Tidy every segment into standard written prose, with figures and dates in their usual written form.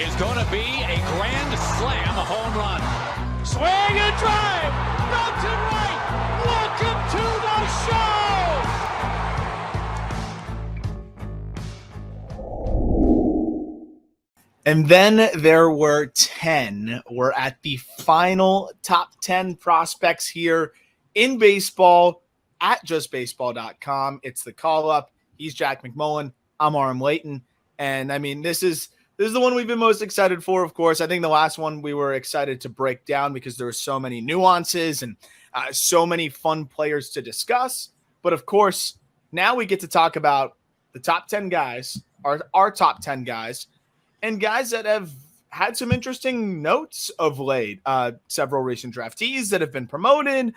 is going to be a grand slam home run. Swing and drive. Belton right. Welcome to the show. And then there were 10. We're at the final top 10 prospects here in baseball at justbaseball.com. It's the call up. He's Jack McMullen. I'm Aram Layton. And I mean, this is the one we've been most excited for, of course. I think the last one we were excited to break down because there were so many nuances and so many fun players to discuss. But of course, now we get to talk about the top 10 guys, our top 10 guys, and guys that have had some interesting notes of late. Several recent draftees that have been promoted,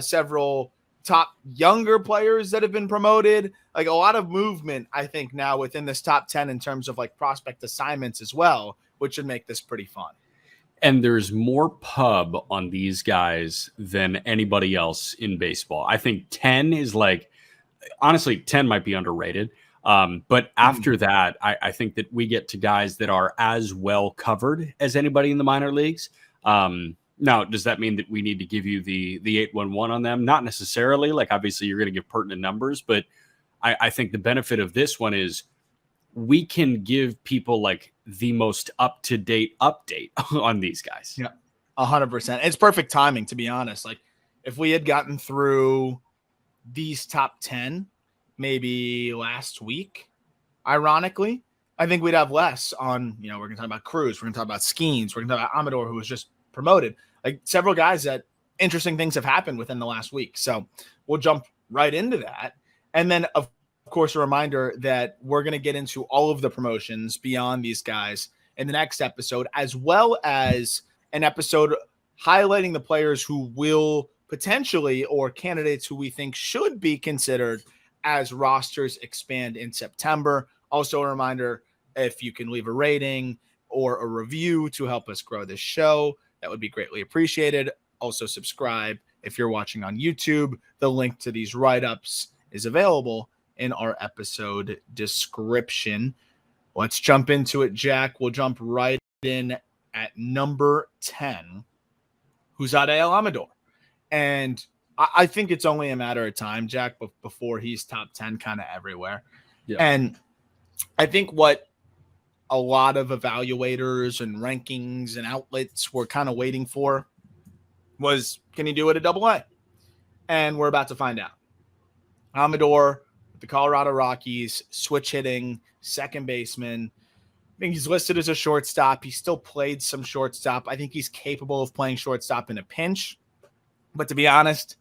several top younger players that have been promoted, like a lot of movement, I think, now within this top 10 in terms of like prospect assignments as well, which should make this pretty fun. And there's more pub on these guys than anybody else in baseball. I think 10 is like, honestly, 10 might be underrated. But after that, I think that we get to guys that are as well covered as anybody in the minor leagues. Now, does that mean that we need to give you the 811 on them? Not necessarily. Like, obviously, you're going to give pertinent numbers, but I think the benefit of this one is we can give people like the most up-to-date update on these guys. Yeah, 100%. It's perfect timing, to be honest. Like, if we had gotten through these top 10 maybe last week, ironically, I think we'd have less on, we're going to talk about Cruz, we're going to talk about Skenes, we're going to talk about Amador, who was just promoted. Like several guys that interesting things have happened within the last week. So we'll jump right into that. And then, of course, a reminder that we're going to get into all of the promotions beyond these guys in the next episode, as well as an episode highlighting the players who will potentially, or candidates who we think should be considered as rosters expand in September. Also a reminder, if you can leave a rating or a review to help us grow this show, that would be greatly appreciated. Also subscribe if you're watching on YouTube. The link to these write-ups is available in our episode description. Let's jump into it, Jack. We'll jump right in at number 10, who's Adael Amador. And I think it's only a matter of time, Jack, before he's top 10 kind of everywhere. Yeah. And I think what a lot of evaluators and rankings and outlets were kind of waiting for was, can he do it at AA? And we're about to find out. Amador, the Colorado Rockies, switch hitting, second baseman. I think he's listed as a shortstop. He still played some shortstop. I think he's capable of playing shortstop in a pinch. But to be honest,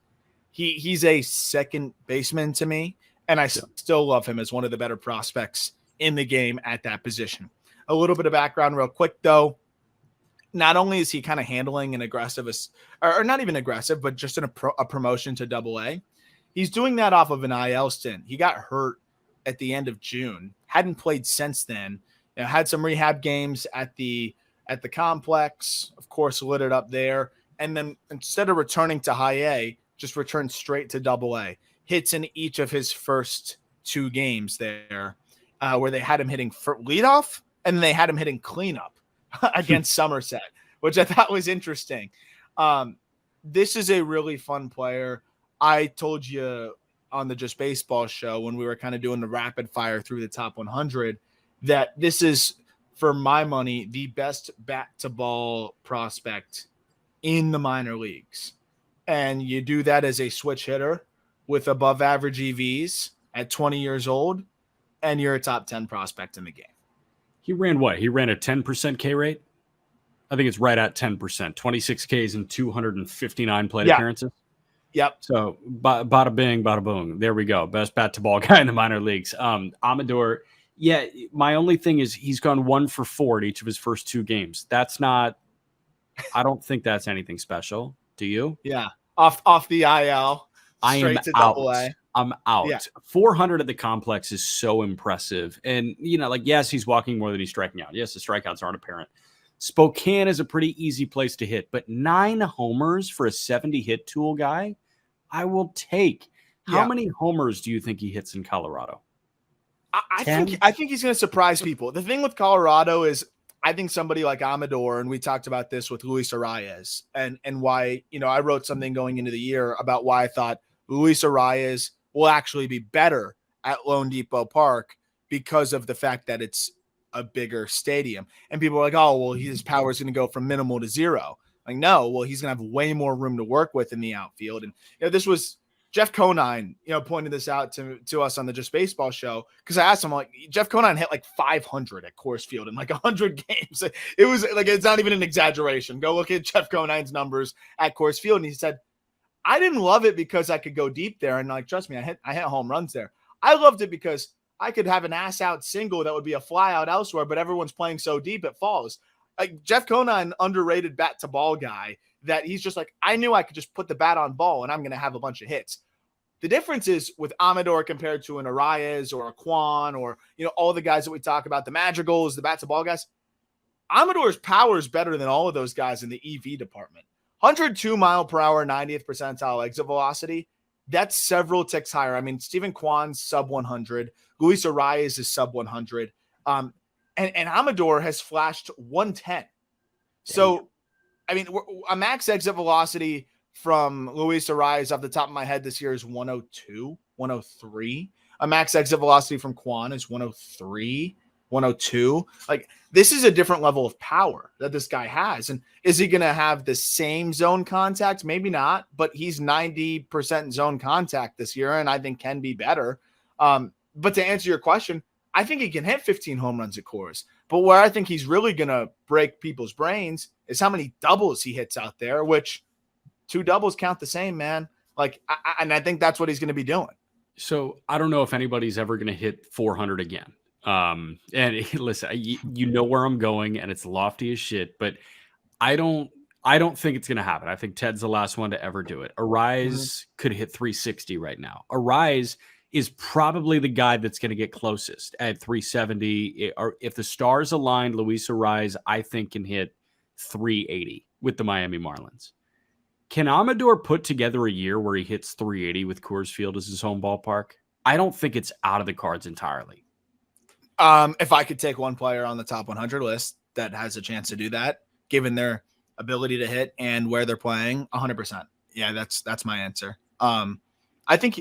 he's a second baseman to me, and I still love him as one of the better prospects in the game at that position. A little bit of background real quick, though. Not only is he kind of handling an aggressive, or not even aggressive, but just a promotion to AA, he's doing that off of an IL stint. He got hurt at the end of June, hadn't played since then. Had some rehab games at the complex, of course, lit it up there. And then instead of returning to high A, just returned straight to AA. Hits in each of his first two games there, where they had him hitting for leadoff and then they had him hitting cleanup against Somerset, which I thought was interesting. This is a really fun player. I told you on the Just Baseball show when we were kind of doing the rapid fire through the top 100 that this is, for my money, the best bat-to-ball prospect in the minor leagues. And you do that as a switch hitter with above average EVs at 20 years old, and you're a top 10 prospect in the game. He ran what? He ran a 10% K rate? I think it's right at 10%. 26 Ks and 259 plate appearances. Yep. So bada bing, bada boom. There we go. Best bat to ball guy in the minor leagues. Amador. Yeah. My only thing is he's gone 1 for 4 at each of his first 2 games. That's not, I don't think that's anything special. Do you? Yeah. Off the IL. I am out. I'm out. Yeah. 400 at the complex is so impressive. And, yes, he's walking more than he's striking out. Yes, the strikeouts aren't apparent. Spokane is a pretty easy place to hit, but 9 homers for a 70 hit tool guy, I will take. How many homers do you think he hits in Colorado? I think he's going to surprise people. The thing with Colorado is I think somebody like Amador, and we talked about this with Luis Arias, and why, I wrote something going into the year about why I thought Luis Arias will actually be better at Lone Depot Park because of the fact that it's a bigger stadium. And people are like, oh, well, his power is going to go from minimal to zero. Like, no, well, he's going to have way more room to work with in the outfield. And this was Jeff Conine, pointed this out to us on the Just Baseball show, because I asked him, like, Jeff Conine hit like 500 at Coors Field in like 100 games. It was like, it's not even an exaggeration. Go look at Jeff Conine's numbers at Coors Field. And he said, I didn't love it because I could go deep there. And like, trust me, I hit home runs there. I loved it because I could have an ass out single that would be a fly out elsewhere, but everyone's playing so deep it falls. Like, Jeff Conine, underrated bat to ball guy, that he's just like, I knew I could just put the bat on ball and I'm going to have a bunch of hits. The difference is with Amador compared to an Arias or a Quan or, all the guys that we talk about, the Madrigals, the bat to ball guys, Amador's power is better than all of those guys in the EV department. 102 mile per hour, 90th percentile exit velocity. That's several ticks higher. I mean, Stephen Kwan's sub 100. Luis Arias is sub 100. And Amador has flashed 110. So, I mean, a max exit velocity from Luis Arias off the top of my head this year is 102, 103. A max exit velocity from Quan is 103, 102. Like, this is a different level of power that this guy has. And is he going to have the same zone contact? Maybe not, but he's 90% zone contact this year, and I think can be better. But to answer your question, I think he can hit 15 home runs at Coors. But where I think he's really going to break people's brains is how many doubles he hits out there, which 2 doubles count the same, man. Like, and I think that's what he's going to be doing. So I don't know if anybody's ever going to hit 400 again. And listen, you know where I'm going, and it's lofty as shit, but I don't think it's going to happen. I think Ted's the last one to ever do it. Arise could hit 360 right now. Arise is probably the guy that's going to get closest at 370. Or if the stars aligned, Luis Arise, I think, can hit 380 with the Miami Marlins. Can Amador put together a year where he hits 380 with Coors Field as his home ballpark? I don't think it's out of the cards entirely. If I could take one player on the top 100 list that has a chance to do that, given their ability to hit and where they're playing, 100%. Yeah, that's my answer. I think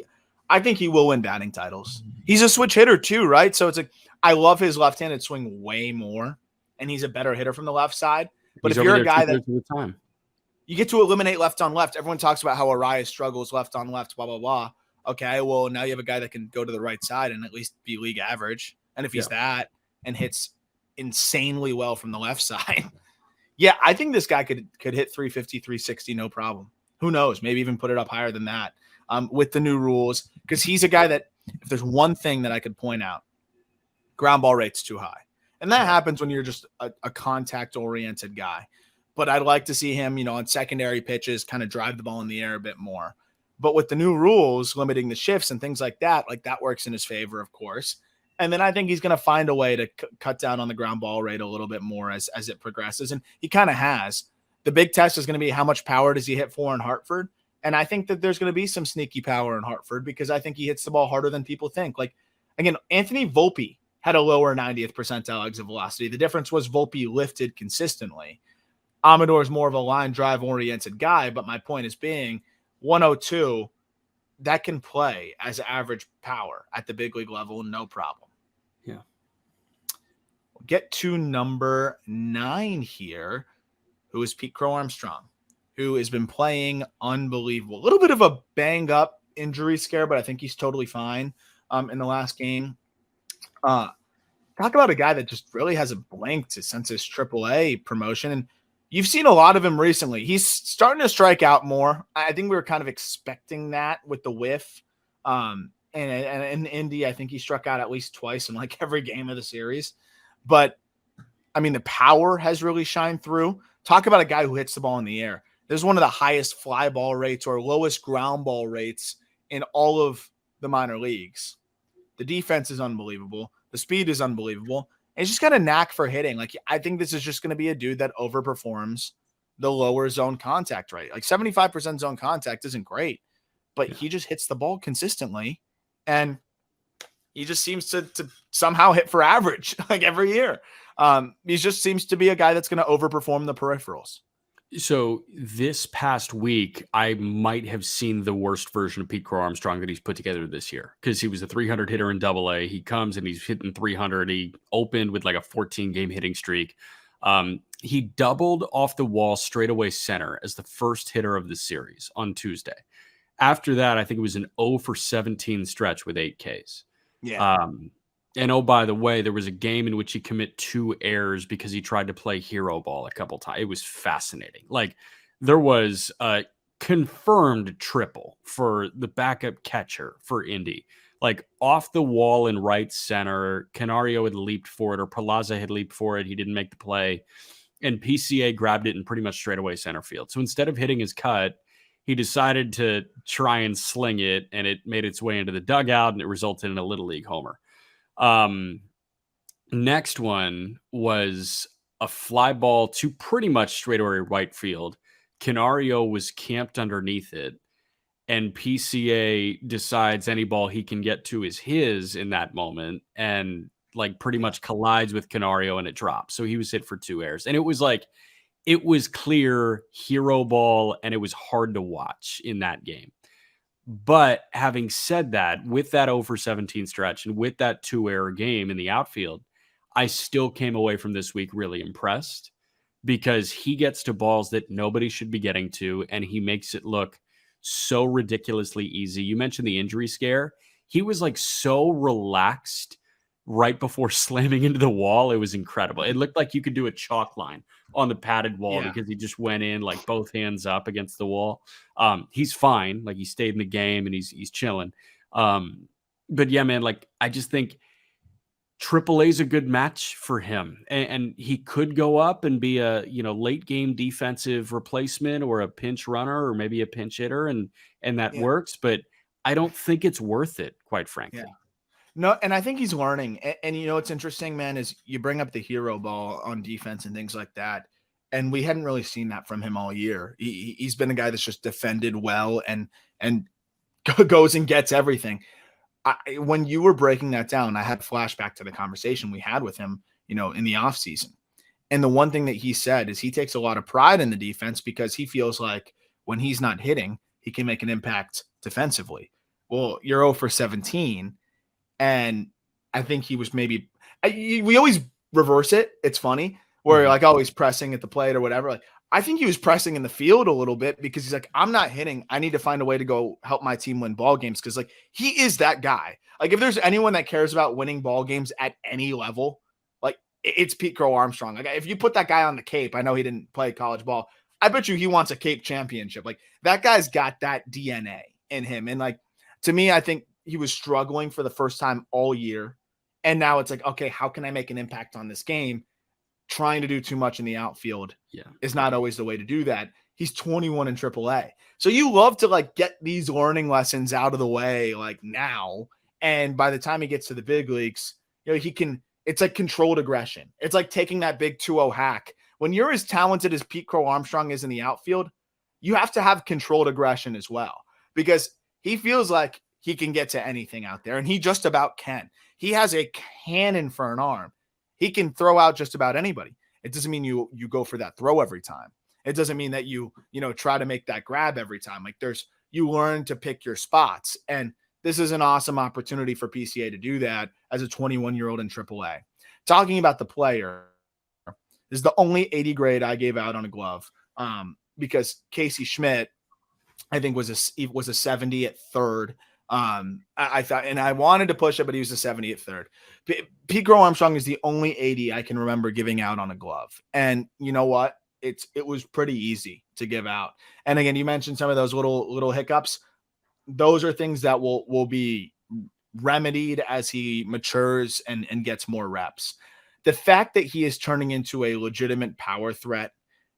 he will win batting titles. He's a switch hitter too, right? So it's like, I love his left-handed swing way more, and he's a better hitter from the left side. But if you're a guy that you get to eliminate left on left, everyone talks about how Arias struggles left on left, blah, blah, blah. Okay, well, now you have a guy that can go to the right side and at least be league average. And if he's that and hits insanely well from the left side, yeah, I think this guy could hit 350, 360, no problem. Who knows? Maybe even put it up higher than that with the new rules, because he's a guy that, if there's one thing that I could point out, ground ball rate's too high. And that happens when you're just a contact-oriented guy. But I'd like to see him, on secondary pitches, kind of drive the ball in the air a bit more. But with the new rules limiting the shifts and things like that works in his favor, of course. And then I think he's going to find a way to cut down on the ground ball rate a little bit more as it progresses. And he kind of has. The big test is going to be how much power does he hit for in Hartford. And I think that there's going to be some sneaky power in Hartford because I think he hits the ball harder than people think. Like, again, Anthony Volpe had a lower 90th percentile exit velocity. The difference was Volpe lifted consistently. Amador is more of a line drive oriented guy, but my point is being 102, that can play as average power at the big league level, no problem. Yeah. We'll get to number 9 here, who is Pete Crow-Armstrong, who has been playing unbelievable. A little bit of a banged up injury scare, but I think he's totally fine in the last game. Talk about a guy that just really hasn't blinked since his AAA promotion. And you've seen a lot of him recently. He's starting to strike out more. I think we were kind of expecting that with the whiff. And in Indy, I think he struck out at least twice in like every game of the series. But, I mean, the power has really shined through. Talk about a guy who hits the ball in the air. There's one of the highest fly ball rates or lowest ground ball rates in all of the minor leagues. The defense is unbelievable. The speed is unbelievable. And he's just got a knack for hitting. Like, I think this is just going to be a dude that overperforms the lower zone contact rate. Like 75% zone contact isn't great, but he just hits the ball consistently. And he just seems to somehow hit for average like every year. He just seems to be a guy that's going to overperform the peripherals. So this past week, I might have seen the worst version of Pete Crow-Armstrong that he's put together this year, because he was a 300 hitter in Double-A. He comes and he's hitting 300. He opened with like a 14-game hitting streak. He doubled off the wall straightaway center as the first hitter of the series on Tuesday. After that, I think it was an 0 for 17 stretch with 8 Ks. Yeah. And oh, by the way, there was a game in which he commit 2 errors because he tried to play hero ball a couple times. It was fascinating. Like, there was a confirmed triple for the backup catcher for Indy. Like, off the wall in right center, Canario had leaped for it, or Palaza had leaped for it. He didn't make the play. And PCA grabbed it in pretty much straightaway center field. So instead of hitting his cut, he decided to try and sling it, and it made its way into the dugout, and it resulted in a Little League homer. Next one was a fly ball to pretty straight straightaway right field. Canario was camped underneath it, and PCA decides any ball he can get to is his in that moment, and like pretty much collides with Canario, and it drops. So he was hit for 2 errors, and it was clear hero ball, and it was hard to watch in that game. But having said that, with that 0 for 17 stretch and with that 2-error game in the outfield, I still came away from this week really impressed, because he gets to balls that nobody should be getting to, and he makes it look so ridiculously easy. You mentioned the injury scare. He was like so relaxed right before slamming into the wall. It was incredible. It looked like you could do a chalk line on the padded wall, because he just went in like both hands up against the wall. He's fine. Like, he stayed in the game and he's chilling. But yeah, man, like, I just think AAA is a good match for him, and he could go up and be a, late game defensive replacement, or a pinch runner, or maybe a pinch hitter. And that works, but I don't think it's worth it, quite frankly. Yeah. No, and I think he's learning. And what's interesting, man, is you bring up the hero ball on defense and things like that, and we hadn't really seen that from him all year. He's been a guy that's just defended well and goes and gets everything. When you were breaking that down, I had a flashback to the conversation we had with him, in the offseason. And the one thing that he said is he takes a lot of pride in the defense, because he feels like when he's not hitting, he can make an impact defensively. Well, you're 0 for 17. And I think he was we always reverse it. It's funny where like always pressing at the plate or whatever. Like, I think he was pressing in the field a little bit, because he's like, I'm not hitting. I need to find a way to go help my team win ball games. Cause like, he is that guy. Like, if there's anyone that cares about winning ball games at any level, like, it's Pete Crow-Armstrong. Like, if you put that guy on the Cape, I know he didn't play college ball, I bet you he wants a Cape championship. Like, that guy's got that DNA in him. And like, to me, I think he was struggling for the first time all year. And now it's like, okay, how can I make an impact on this game? Trying to do too much in the outfield is not always the way to do that. He's 21 in AAA. So you love to like get these learning lessons out of the way, like now. And by the time he gets to the big leagues, it's like controlled aggression. It's like taking that big 2-0 hack. When you're as talented as Pete Crow-Armstrong is in the outfield, you have to have controlled aggression as well, because he feels like he can get to anything out there, and he just about can. He has a cannon for an arm. He can throw out just about anybody. It doesn't mean you go for that throw every time. It doesn't mean that you try to make that grab every time. Like, you learn to pick your spots, and this is an awesome opportunity for PCA to do that as a 21-year-old in AAA. Talking about the player, this is the only 80 grade I gave out on a glove, because Casey Schmidt, I think, was a 70 at third. I thought, and I wanted to push it, but he was a 70 at third. Pete Crow-Armstrong is the only 80 I can remember giving out on a glove. And you know what? It was pretty easy to give out. And again, you mentioned some of those little hiccups. Those are things that will be remedied as he matures and gets more reps. The fact that he is turning into a legitimate power threat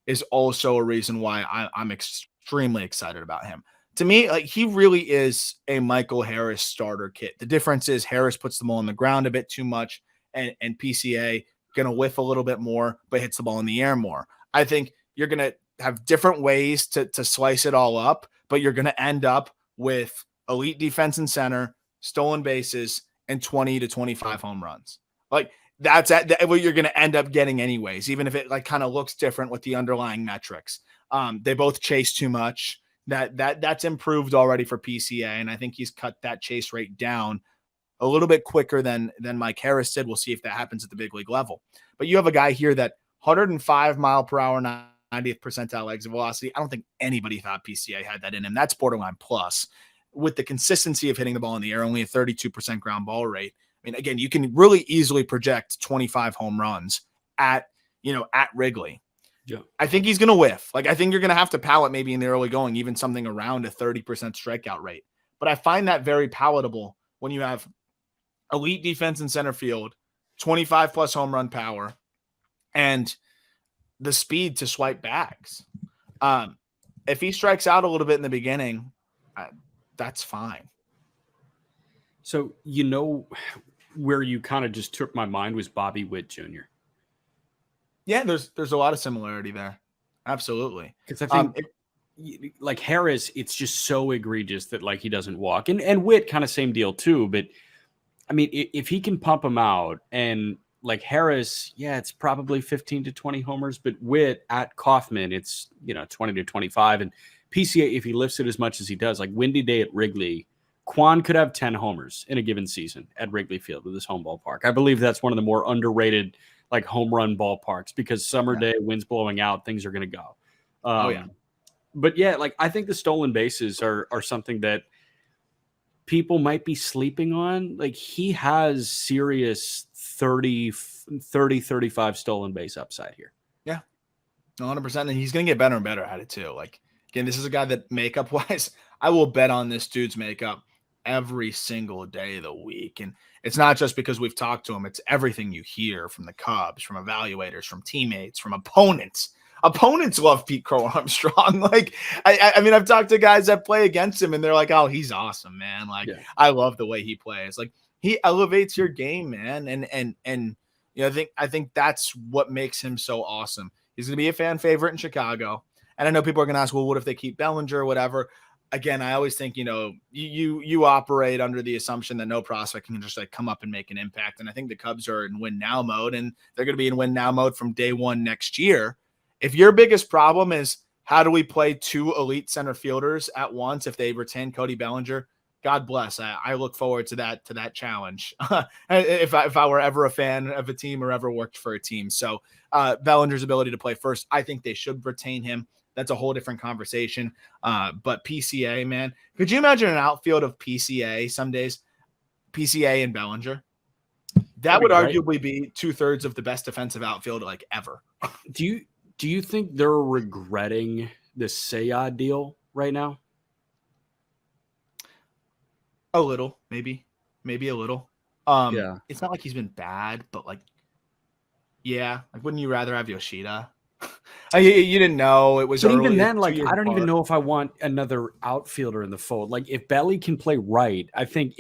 is also a reason why I'm extremely excited about him. To me, like, he really is a Michael Harris starter kit. The difference is Harris puts the ball on the ground a bit too much, and PCA going to whiff a little bit more, but hits the ball in the air more. I think you're going to have different ways to slice it all up, but you're going to end up with elite defense and center, stolen bases, and 20 to 25 home runs. Like, that's what you're going to end up getting anyways, even if it like kind of looks different with the underlying metrics. They both chase too much. That's improved already for PCA, and I think he's cut that chase rate down a little bit quicker than Mike Harris did. We'll see if that happens at the big league level. But you have a guy here that 105 mile per hour, 90th percentile exit velocity. I don't think anybody thought PCA had that in him. That's borderline plus. With the consistency of hitting the ball in the air, only a 32% ground ball rate. I mean, again, you can really easily project 25 home runs at Wrigley. Yeah. I think he's going to whiff. Like, I think you're going to have to pallet maybe in the early going, even something around a 30% strikeout rate. But I find that very palatable when you have elite defense in center field, 25 plus home run power, and the speed to swipe bags. If he strikes out a little bit in the beginning, that's fine. So, where you kind of just took my mind was Bobby Witt Jr. Yeah, there's a lot of similarity there. Absolutely. Because I think like Harris, it's just so egregious that like he doesn't walk. And Witt kind of same deal too. But I mean, if he can pump him out, and like Harris, yeah, it's probably 15 to 20 homers, but Witt at Kauffman, it's 20 to 25. And PCA, if he lifts it as much as he does, like windy day at Wrigley, Quan could have 10 homers in a given season at Wrigley Field with his home ballpark. I believe that's one of the more underrated like home run ballparks, because summer day, winds blowing out, things are going to go. But yeah, like I think the stolen bases are something that people might be sleeping on. Like he has serious 30, 35 stolen base upside here. Yeah, 100%. And he's going to get better and better at it too. Like, again, this is a guy that makeup wise, I will bet on this dude's makeup every single day of the week. And it's not just because we've talked to him. It's everything you hear from the Cubs, from evaluators, from teammates, from opponents. Opponents love Pete Crow-Armstrong. Like, I mean, I've talked to guys that play against him and they're like, oh, he's awesome, man. Like, yeah. I love the way he plays. Like, he elevates your game, man. And I think that's what makes him so awesome. He's going to be a fan favorite in Chicago. And I know people are going to ask, well, what if they keep Bellinger or whatever? Again, I always think, you operate under the assumption that no prospect can just like come up and make an impact. And I think the Cubs are in win now mode, and they're going to be in win now mode from day one next year. If your biggest problem is how do we play two elite center fielders at once if they retain Cody Bellinger, God bless. I look forward to that challenge. if I were ever a fan of a team or ever worked for a team. So Bellinger's ability to play first, I think they should retain him. That's a whole different conversation. But PCA, man, could you imagine an outfield of PCA some days? PCA and Bellinger? That would arguably be 2/3 of the best defensive outfield like ever. Do you think they're regretting the Sayad deal right now? A little, maybe a little. Yeah. It's not like he's been bad, but like, yeah, like wouldn't you rather have Yoshida? You didn't know it was. But early, even then, like I don't even know if I want another outfielder in the fold. Like if Belly can play right, I think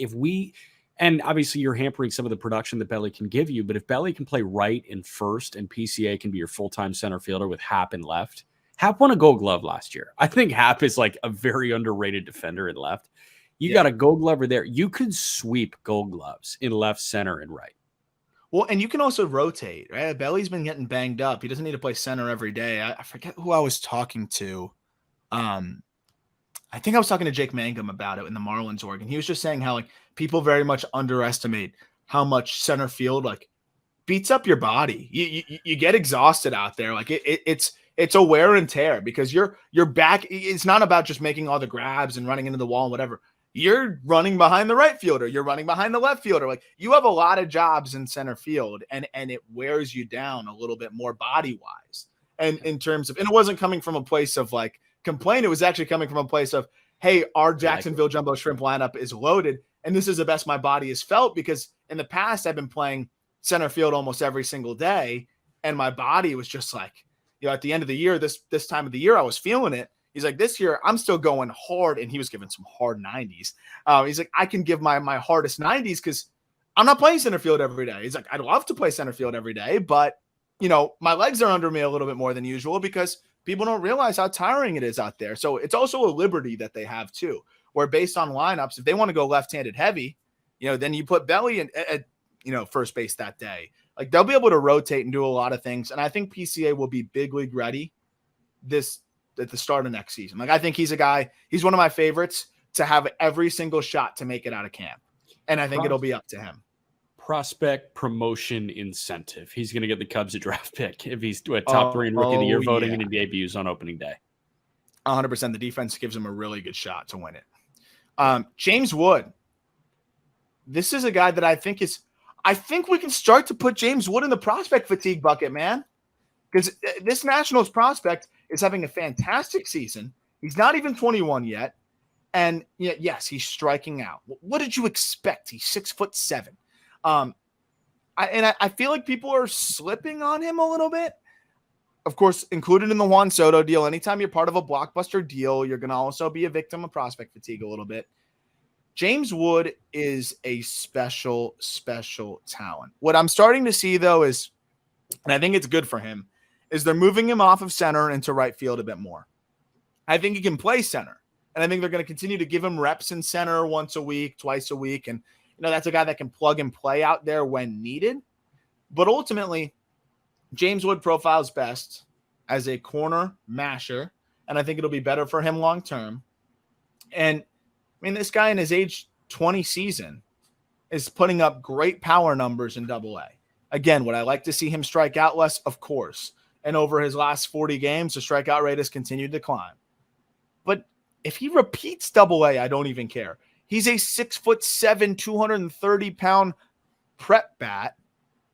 and obviously you're hampering some of the production that Belly can give you, but if Belly can play right in first and PCA can be your full-time center fielder with Happ in left. Happ won a Gold Glove last year. I think Happ is like a very underrated defender in left. You got a Gold Glover there. You could sweep Gold Gloves in left, center, and right. Well, and you can also rotate, right? Belly's been getting banged up. He doesn't need to play center every day. I forget who I was talking to. I think I was talking to Jake Mangum about it in the Marlins org, and he was just saying how like people very much underestimate how much center field like beats up your body. You get exhausted out there. Like it's a wear and tear because your back. It's not about just making all the grabs and running into the wall and whatever. You're running behind the right fielder. You're running behind the left fielder. Like you have a lot of jobs in center field, and it wears you down a little bit more body wise. And in terms of, and it wasn't coming from a place of like complaint. It was actually coming from a place of, hey, our Jacksonville Jumbo Shrimp lineup is loaded, and this is the best my body has felt because in the past I've been playing center field almost every single day, and my body was just like, at the end of the year, this time of the year, I was feeling it. He's like, this year I'm still going hard, and he was giving some hard 90s. He's like, I can give my hardest 90s because I'm not playing center field every day. He's like, I'd love to play center field every day, but my legs are under me a little bit more than usual because people don't realize how tiring it is out there. So it's also a liberty that they have too, where based on lineups, if they want to go left-handed heavy, then you put Belly in first base that day. Like they'll be able to rotate and do a lot of things. And I think PCA will be big league ready at the start of next season. Like I think he's one of my favorites to have every single shot to make it out of camp. And I think it'll be up to him. Prospect promotion incentive. He's going to get the Cubs a draft pick if he's top 3 in rookie of the year voting and he debuts on opening day. 100%. The defense gives him a really good shot to win it. James Wood. This is a guy that I think we can start to put James Wood in the prospect fatigue bucket, man. Because this Nationals prospect is having a fantastic season. He's not even 21 yet. And yes, he's striking out. What did you expect? He's 6'7". I feel like people are slipping on him a little bit. Of course, included in the Juan Soto deal, anytime you're part of a blockbuster deal, you're going to also be a victim of prospect fatigue a little bit. James Wood is a special, special talent. What I'm starting to see, though, is, and I think it's good for him, is they're moving him off of center into right field a bit more. I think he can play center, and I think they're going to continue to give him reps in center once a week, twice a week, and that's a guy that can plug and play out there when needed. But ultimately, James Wood profiles best as a corner masher, and I think it'll be better for him long term. And this guy in his age 20 season is putting up great power numbers in Double-A. Again, would I like to see him strike out less? Of course. And over his last 40 games, the strikeout rate has continued to climb. But if he repeats Double-A, I don't even care. He's a 6'7", 230-pound prep bat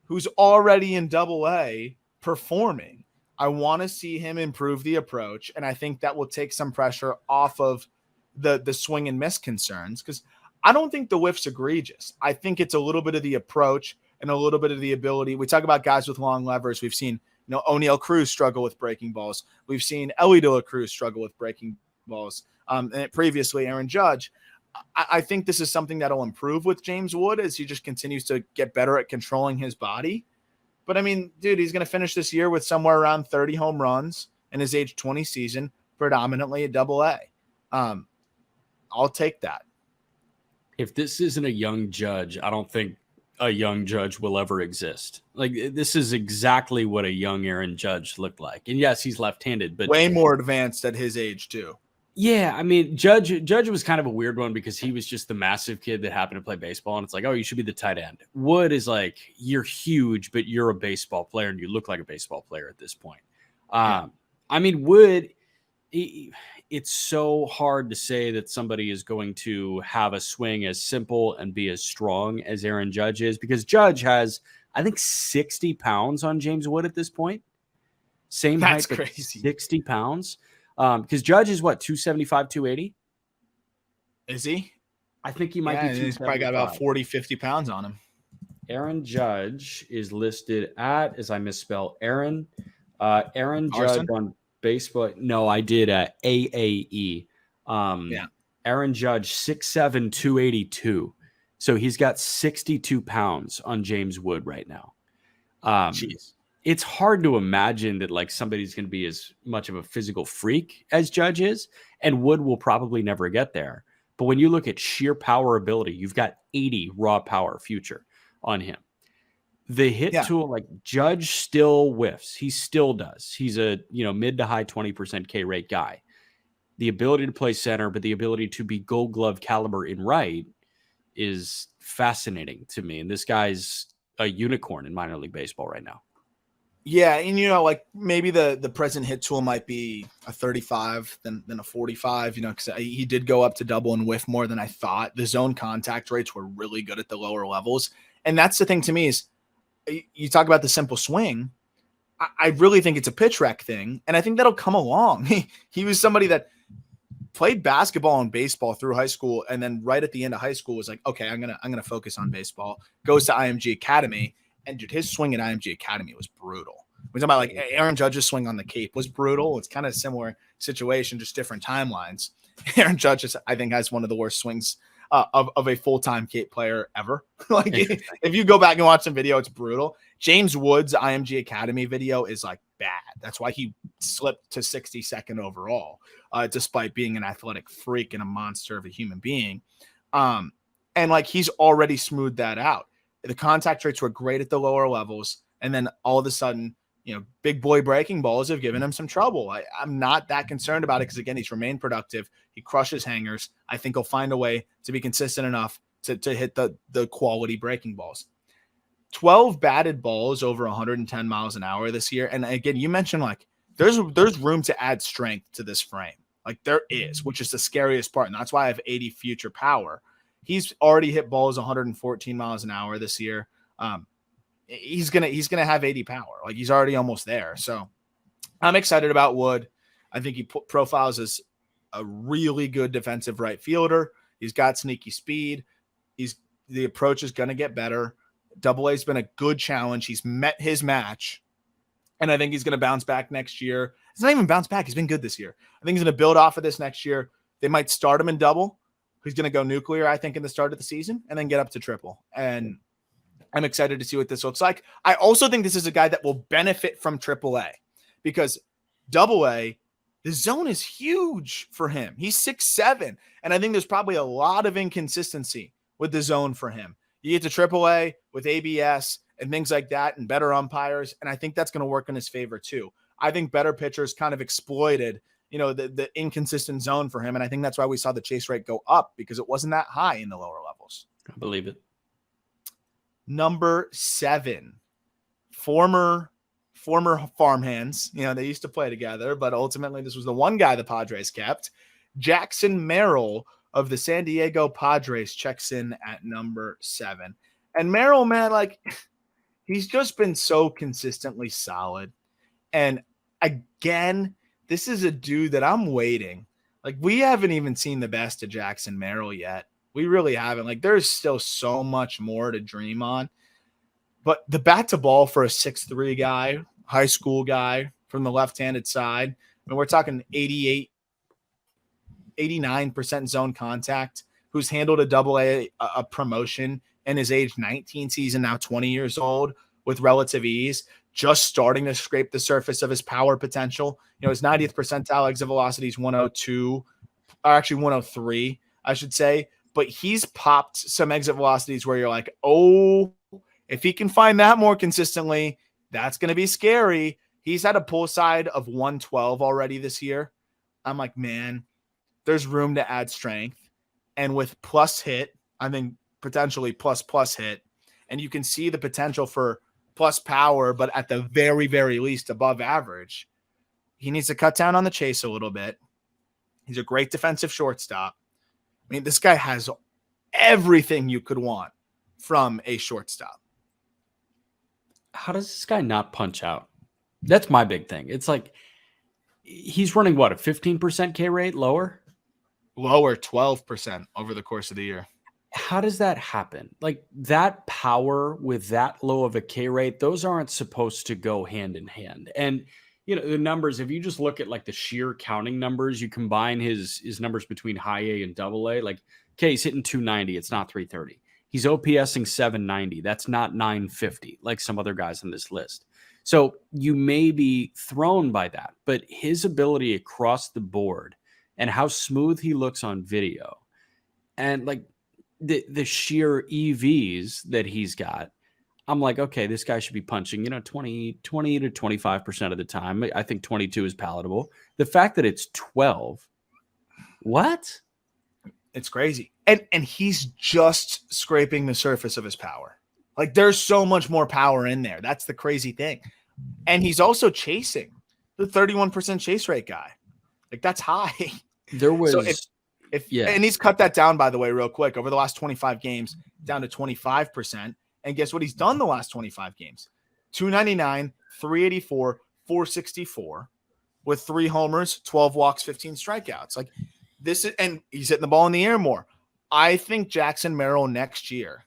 who's already in Double-A performing. I want to see him improve the approach, and I think that will take some pressure off of the swing and miss concerns, because I don't think the whiff's egregious. I think it's a little bit of the approach and a little bit of the ability. We talk about guys with long levers. We've seen O'Neal Cruz struggle with breaking balls. We've seen Elly De La Cruz struggle with breaking balls. And previously, Aaron Judge. I think this is something that'll improve with James Wood as he just continues to get better at controlling his body. But dude, he's going to finish this year with somewhere around 30 home runs in his age 20 season, predominantly at Double-A. I'll take that. If this isn't a young Judge, I don't think a young Judge will ever exist. Like, this is exactly what a young Aaron Judge looked like. And yes, he's left-handed, but way more advanced at his age too. Yeah, Judge was kind of a weird one because he was just the massive kid that happened to play baseball, and it's like, oh, you should be the tight end. Wood is like, you're huge, but you're a baseball player, and you look like a baseball player at this point. Wood, it's so hard to say that somebody is going to have a swing as simple and be as strong as Aaron Judge is, because Judge has, I think, 60 pounds on James Wood at this point. Same That's height, crazy. 60 pounds. Because Judge is what, 275, 280? Is he? I think he might be. He's probably got about 40, 50 pounds on him. Aaron Judge is listed at, as I misspell, Aaron Judge on baseball. No, I did AAE. Aaron Judge, 6'7", 282. So he's got 62 pounds on James Wood right now. Jeez. It's hard to imagine that like somebody's going to be as much of a physical freak as Judge is, and Wood will probably never get there. But when you look at sheer power ability, you've got 80 raw power future on him. The hit tool, like Judge still whiffs. He still does. He's a mid to high 20% K rate guy. The ability to play center, but the ability to be Gold Glove caliber in right is fascinating to me. And this guy's a unicorn in minor league baseball right now. Yeah, and like maybe the present hit tool might be a 35 than a 45, because he did go up to double and whiff more than I thought. The zone contact rates were really good at the lower levels. And that's the thing to me is you talk about the simple swing. I really think it's a pitch rec thing, and I think that'll come along. He was somebody that played basketball and baseball through high school, and then right at the end of high school was like, okay, I'm gonna focus on baseball. Goes to IMG Academy. And dude, his swing at IMG Academy was brutal. We're talking about like Aaron Judge's swing on the Cape was brutal. It's kind of a similar situation, just different timelines. Aaron Judge, I think, has one of the worst swings of a full-time Cape player ever. Like if you go back and watch some video, it's brutal. James Wood's IMG Academy video is like bad. That's why he slipped to 62nd overall, despite being an athletic freak and a monster of a human being. And like he's already smoothed that out. The contact rates were great at the lower levels. And then all of a sudden, big boy breaking balls have given him some trouble. I'm not that concerned about it because, again, he's remained productive. He crushes hangers. I think he'll find a way to be consistent enough to hit the quality breaking balls. 12 batted balls over 110 miles an hour this year. And again, you mentioned there's room to add strength to this frame. There is, which is the scariest part. And that's why I have 80 future power. He's already hit balls 114 miles an hour this year. He's gonna have 80 power. He's already almost there. So I'm excited about Wood. I think he profiles as a really good defensive right fielder. He's got sneaky speed. The approach is gonna get better. AA-has been a good challenge. He's met his match, and I think he's gonna bounce back next year. He's not even bounce back. He's been good this year. I think he's gonna build off of this next year. They might start him in double. He's gonna go nuclear, I think, in the start of the season, and then get up to triple. And I'm excited to see what this looks like. I also think this is a guy that will benefit from AAA because AA, the zone is huge for him. He's 6'7", and I think there's probably a lot of inconsistency with the zone for him. You get to AAA with ABS and things like that and better umpires, and I think that's going to work in his favor too. I think better pitchers kind of exploited, the inconsistent zone for him, and I think that's why we saw the chase rate go up because it wasn't that high in the lower levels. I believe it. Number 7, former farmhands. They used to play together, but ultimately this was the one guy the Padres kept. Jackson Merrill of the San Diego Padres checks in at number 7. And Merrill, man, he's just been so consistently solid. And again, this is a dude that I'm waiting. We haven't even seen the best of Jackson Merrill yet. We really haven't. There's still so much more to dream on. But the bat to ball for a 6'3" guy, high school guy from the left-handed side, we're talking 88, 89% zone contact, who's handled a AA a promotion in his age 19 season, now 20 years old, with relative ease, just starting to scrape the surface of his power potential. His 90th percentile exit velocity is 102, or actually 103, I should say. But he's popped some exit velocities where you're like, oh, if he can find that more consistently, that's going to be scary. He's had a pull side of 112 already this year. I'm like, man, there's room to add strength. And with plus hit, I think potentially plus hit, and you can see the potential for plus power, but at the very, very least above average. He needs to cut down on the chase a little bit. He's a great defensive shortstop. I mean, this guy has everything you could want from a shortstop. How does this guy not punch out? That's my big thing. It's he's running what, a 15% K rate lower? Lower 12% over the course of the year. How does that happen? That power with that low of a K rate, those aren't supposed to go hand in hand. And the numbers, if you just look at the sheer counting numbers, you combine his numbers between high A and double A, okay, he's hitting 290. It's not 330. He's OPSing 790. That's not 950 like some other guys on this list. So you may be thrown by that, but his ability across the board and how smooth he looks on video and the sheer EVs that he's got, I'm like, okay, this guy should be punching, 20 to 25% of the time. I think 22 is palatable. The fact that it's 12, what? It's crazy. And he's just scraping the surface of his power. There's so much more power in there. That's the crazy thing. And he's also chasing the 31% chase rate guy. That's high. There was... So and he's cut that down, by the way, real quick. Over the last 25 games, down to 25%. And guess what he's done the last 25 games? 299, 384, 464 with 3 homers, 12 walks, 15 strikeouts. This is, and he's hitting the ball in the air more. I think Jackson Merrill next year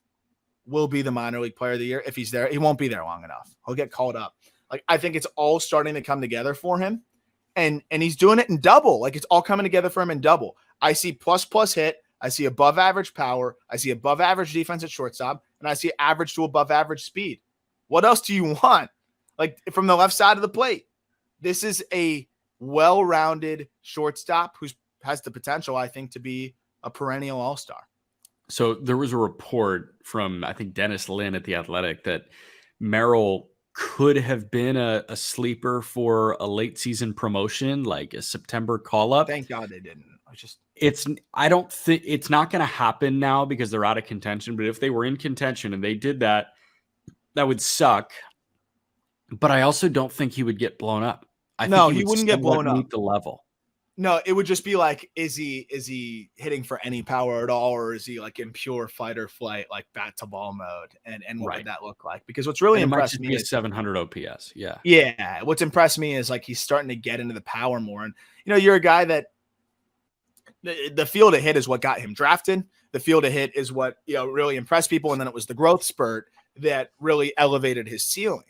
will be the minor league player of the year. If he's there, he won't be there long enough. He'll get called up. I think it's all starting to come together for him. And he's doing it in double. It's all coming together for him in double. I see plus hit. I see above average power. I see above average defense at shortstop. And I see average to above average speed. What else do you want? From the left side of the plate. This is a well-rounded shortstop who has the potential, I think, to be a perennial all-star. So there was a report from, I think, Dennis Lynn at The Athletic that Merrill could have been a sleeper for a late season promotion, like a September call up. Thank God they didn't. I don't think it's not going to happen now because they're out of contention. But if they were in contention and they did that, that would suck. But I also don't think he would get blown up. I think he wouldn't get blown up. Meet the level. No, it would just be like, is he hitting for any power at all, or is he like in pure fight or flight, like bat to ball mode? And what would that look like? Because what's really impressed me is 700 OPS. Yeah. Yeah. What's impressed me is like he's starting to get into the power more. And you're a guy that the field of hit is what got him drafted. The field of hit is what really impressed people, and then it was the growth spurt that really elevated his ceiling.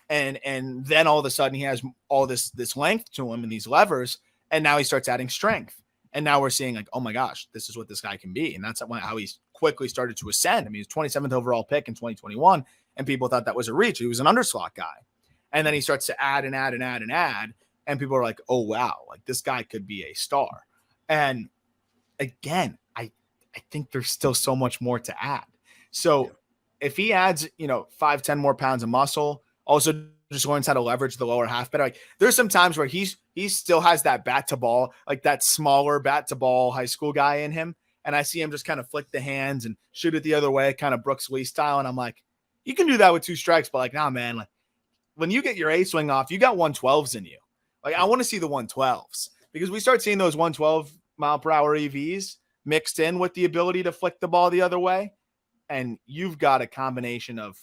And then all of a sudden he has all this length to him and these levers. And now he starts adding strength. And now we're seeing like, oh my gosh, this is what this guy can be. And that's how he's quickly started to ascend. I mean, he was 27th overall pick in 2021, and people thought that was a reach. He was an underslot guy. And then he starts to add and add and add and add. And people are like, oh, wow, like this guy could be a star. And again, I think there's still so much more to add. So if he adds, 5-10 more pounds of muscle, also just learns how to leverage the lower half better. Like there's some times where he still has that bat to ball, like that smaller bat to ball high school guy in him. And I see him just kind of flick the hands and shoot it the other way, kind of Brooks Lee style. And I'm like, you can do that with 2 strikes, but like, nah, man, like when you get your A swing off, you got 112s in you. Like I want to see the 112s, because we start seeing those 112 mile per hour EVs mixed in with the ability to flick the ball the other way. And you've got a combination of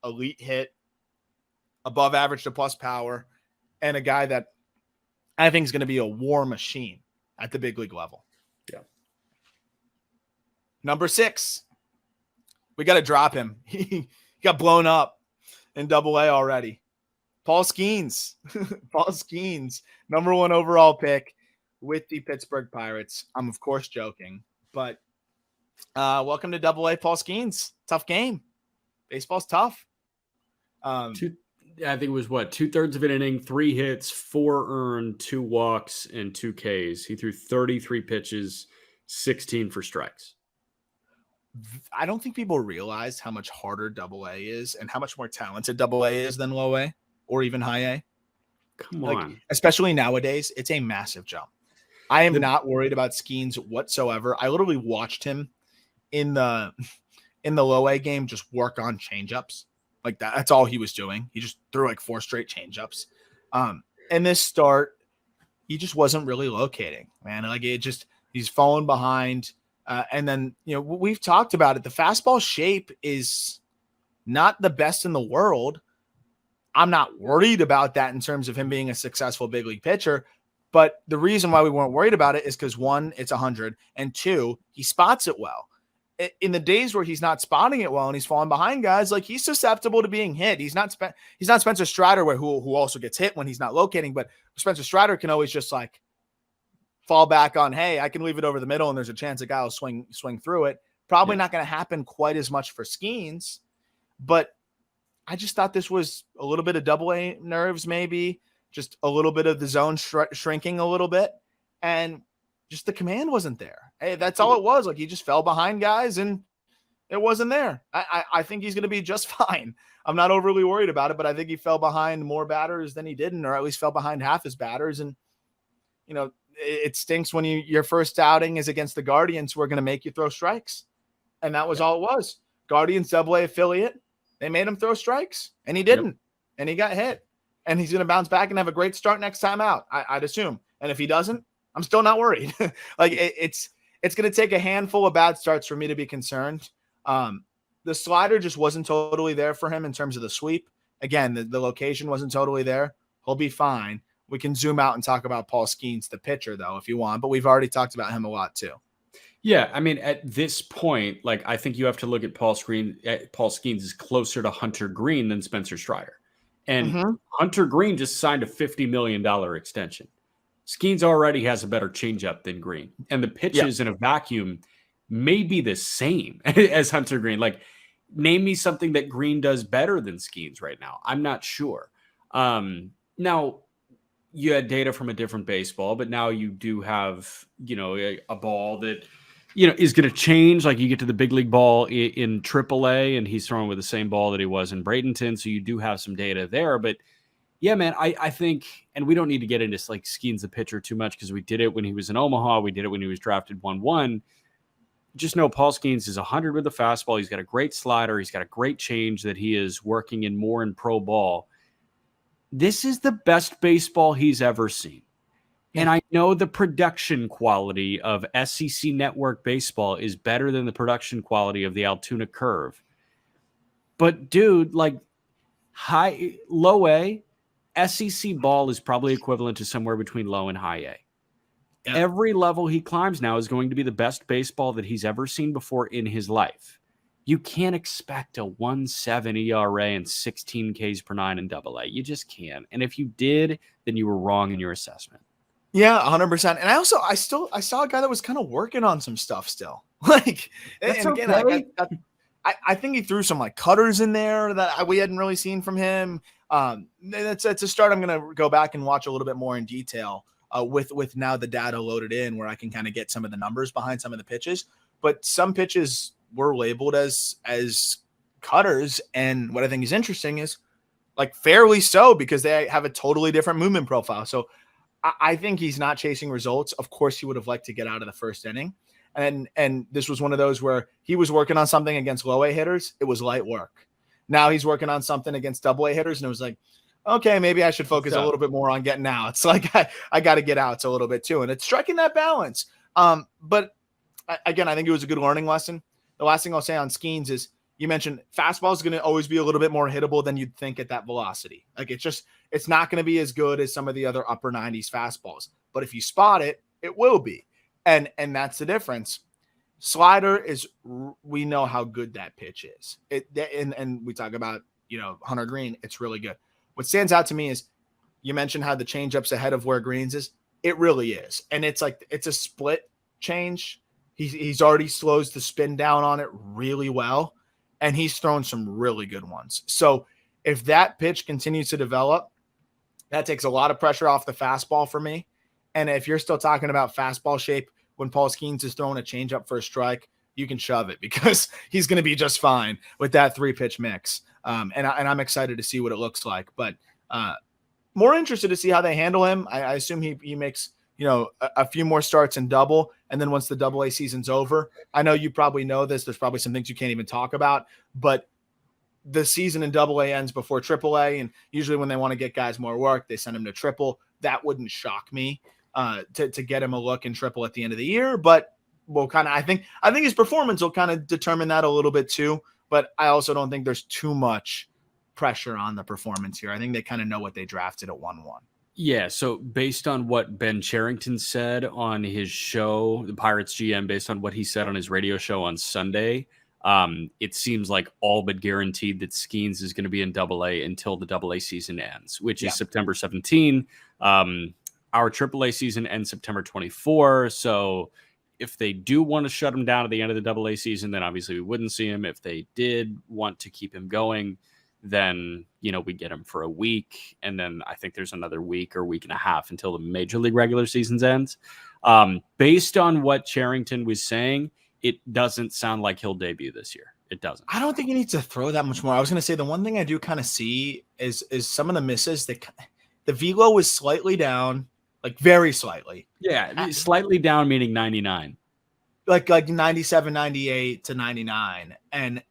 elite hit, above average to plus power, and a guy that I think is going to be a war machine at the big league level. Yeah. Number 6, we got to drop him. He got blown up in Double-A already. Paul Skenes. Paul Skenes, number 1 overall pick with the Pittsburgh Pirates. I'm of course joking, but welcome to Double-A, Paul Skenes. Tough game. Baseball's tough. I think it was 2/3 of an inning, 3 hits, 4 earned, 2 walks, and 2 Ks. He threw 33 pitches, 16 for strikes. I don't think people realize how much harder Double-A is and how much more talented Double-A is than Low-A or even High-A. Come on. Especially nowadays, it's a massive jump. I am not worried about Skenes whatsoever. I literally watched him in the Low-A game just work on changeups. Like that's all he was doing. He just threw like 4 straight changeups. And this start, he just wasn't really locating, man. Like he's falling behind. And then, we've talked about it. The fastball shape is not the best in the world. I'm not worried about that in terms of him being a successful big league pitcher. But the reason why we weren't worried about it is because 1, it's 100, and 2, he spots it well. In the days where he's not spotting it well and he's falling behind guys, like he's susceptible to being hit. He's not Spencer Strider, who also gets hit when he's not locating, but Spencer Strider can always just like fall back on, hey, I can leave it over the middle and there's a chance a guy will swing through it. Probably not going to happen quite as much for Skenes, but I just thought this was a little bit of Double-A nerves, maybe just a little bit of the zone shrinking a little bit, and just the command wasn't there. Hey, that's all it was. Like he just fell behind guys and it wasn't there. I think he's going to be just fine. I'm not overly worried about it, but I think he fell behind more batters than he didn't, or at least fell behind half his batters. And, it stinks when your first outing is against the Guardians, who are going to make you throw strikes. And that was all it was. Guardians Double-A affiliate. They made him throw strikes and he didn't, and he got hit, and he's going to bounce back and have a great start next time out. I'd assume. And if he doesn't, I'm still not worried. Like it's going to take a handful of bad starts for me to be concerned. The slider just wasn't totally there for him in terms of the sweep. Again, the location wasn't totally there. He'll be fine. We can zoom out and talk about Paul Skenes, the pitcher, though, if you want, but we've already talked about him a lot too. Yeah, I mean, at this point, like I think you have to look at Paul Skenes is closer to Hunter Green than Spencer Strider. And Hunter Green just signed a $50 million extension. Skenes already has a better changeup than Green, and the pitches in a vacuum may be the same as Hunter Green. Like, name me something that Green does better than Skenes right now. I'm not sure. Now, you had data from a different baseball, but now you do have, a ball that is going to change. Like you get to the big league ball in AAA and he's throwing with the same ball that he was in Bradenton. So you do have some data there, but yeah, man, I think, and we don't need to get into like Skenes the pitcher too much because we did it when he was in Omaha. We did it when he was drafted 1-1. Just know Paul Skenes is 100 with the fastball. He's got a great slider. He's got a great change that he is working in more in pro ball. This is the best baseball he's ever seen. And I know the production quality of SEC Network baseball is better than the production quality of the Altoona Curve. But dude, like low A, SEC ball is probably equivalent to somewhere between low and high A. Yep. Every level he climbs now is going to be the best baseball that he's ever seen before in his life. You can't expect a 1.7 ERA and 16 Ks per 9 in AA. You just can't. And if you did, then you were wrong in your assessment. Yeah, 100%. And I saw a guy that was kind of working on some stuff still. Like, that's and again, okay. I think he threw some like cutters in there that we hadn't really seen from him. It's a start. I'm going to go back and watch a little bit more in detail with now the data loaded in where I can kind of get some of the numbers behind some of the pitches. But some pitches were labeled as cutters. And what I think is interesting is like fairly so because they have a totally different movement profile. So I think he's not chasing results. Of course, he would have liked to get out of the first inning. And this was one of those where he was working on something against low A hitters. It was light work. Now he's working on something against double A hitters. And it was like, okay, maybe I should focus a little bit more on getting outs. Like I got to get outs a little bit too. And it's striking that balance. But again, I think it was a good learning lesson. The last thing I'll say on Skenes is you mentioned fastball is going to always be a little bit more hittable than you'd think at that velocity. Like it's not going to be as good as some of the other upper 90s fastballs. But if you spot it, it will be. And that's the difference. Slider is, we know how good that pitch is. And we talk about, Hunter Green, it's really good. What stands out to me is you mentioned how the changeup's ahead of where Green's is. It really is. And it's like, it's a split change. He's already slows the spin down on it really well. And he's thrown some really good ones. So if that pitch continues to develop, that takes a lot of pressure off the fastball for me. And if you're still talking about fastball shape, when Paul Skenes is throwing a changeup for a strike, you can shove it because he's going to be just fine with that 3-pitch mix. And I'm excited to see what it looks like, but more interested to see how they handle him. I assume he makes, a few more starts in double. And then once the AA season's over, I know you probably know this, there's probably some things you can't even talk about, but the season in AA ends before AAA. And usually when they want to get guys more work, they send them to triple. That wouldn't shock me to get him a look in triple at the end of the year, but we'll I think his performance will kind of determine that a little bit too. But I also don't think there's too much pressure on the performance here. I think they kind of know what they drafted at 1-1. Yeah, so based on what Ben Cherington said on his show, the Pirates GM, based on what he said on his radio show on Sunday, it seems like all but guaranteed that Skenes is going to be in AA until the AA season ends, which is September 17. Our AAA season ends September 24. So if they do want to shut him down at the end of the AA season, then obviously we wouldn't see him. If they did want to keep him going, then, we get him for a week. And then I think there's another week or week and a half until the major league regular season ends. Based on what Cherington was saying, it doesn't sound like he'll debut this year. It doesn't. I don't think he needs to throw that much more. I was going to say the one thing I do kind of see is some of the misses that the velo was slightly down, like very slightly. Yeah. Slightly down, meaning 99. Like 97, 98 to 99. And,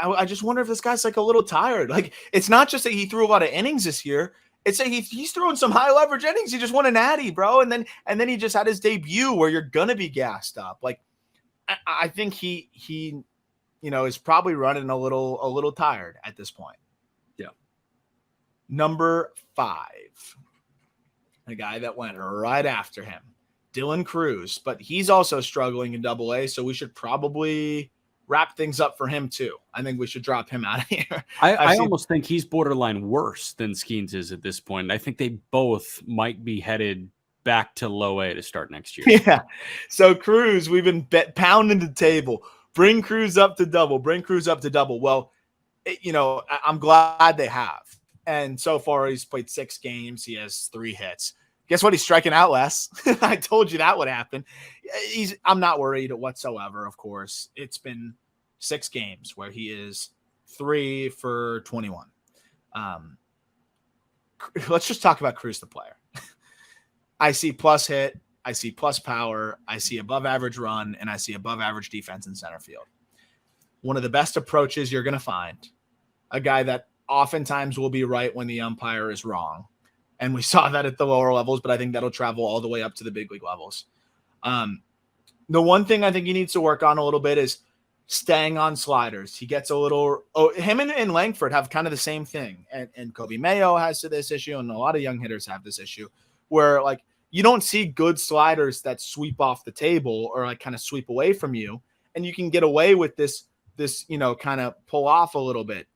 I just wonder if this guy's like a little tired. Like, it's not just that he threw a lot of innings this year. It's that he's throwing some high leverage innings. He just won a natty, bro. And then he just had his debut where you're going to be gassed up. Like, I think he is probably running a little tired at this point. Yeah. Number 5, the guy that went right after him, Dylan Cruz, but he's also struggling in AA, so we should probably wrap things up for him too. I think we should drop him out of here. I almost think he's borderline worse than Skenes is at this point. I think they both might be headed back to low A to start next year. Yeah. So Cruz, we've been pounding the table. Bring Cruz up to double. Bring Cruz up to double. Well, I'm glad they have. And so far he's played 6 games. He has 3 hits. Guess what? He's striking out less. I told you that would happen. I'm not worried whatsoever, of course. It's been 6 games where he is 3 for 21. Let's just talk about Cruz, the player. I see plus hit, I see plus power, I see above average run, and I see above average defense in center field. One of the best approaches you're going to find, a guy that oftentimes will be right when the umpire is wrong. And we saw that at the lower levels, but I think that'll travel all the way up to the big league levels. The one thing I think he needs to work on a little bit is staying on sliders. He gets a little him and Langford have kind of the same thing. And Kobe Mayo has this issue, and a lot of young hitters have this issue where like you don't see good sliders that sweep off the table or like kind of sweep away from you. And you can get away with this, kind of pull off a little bit.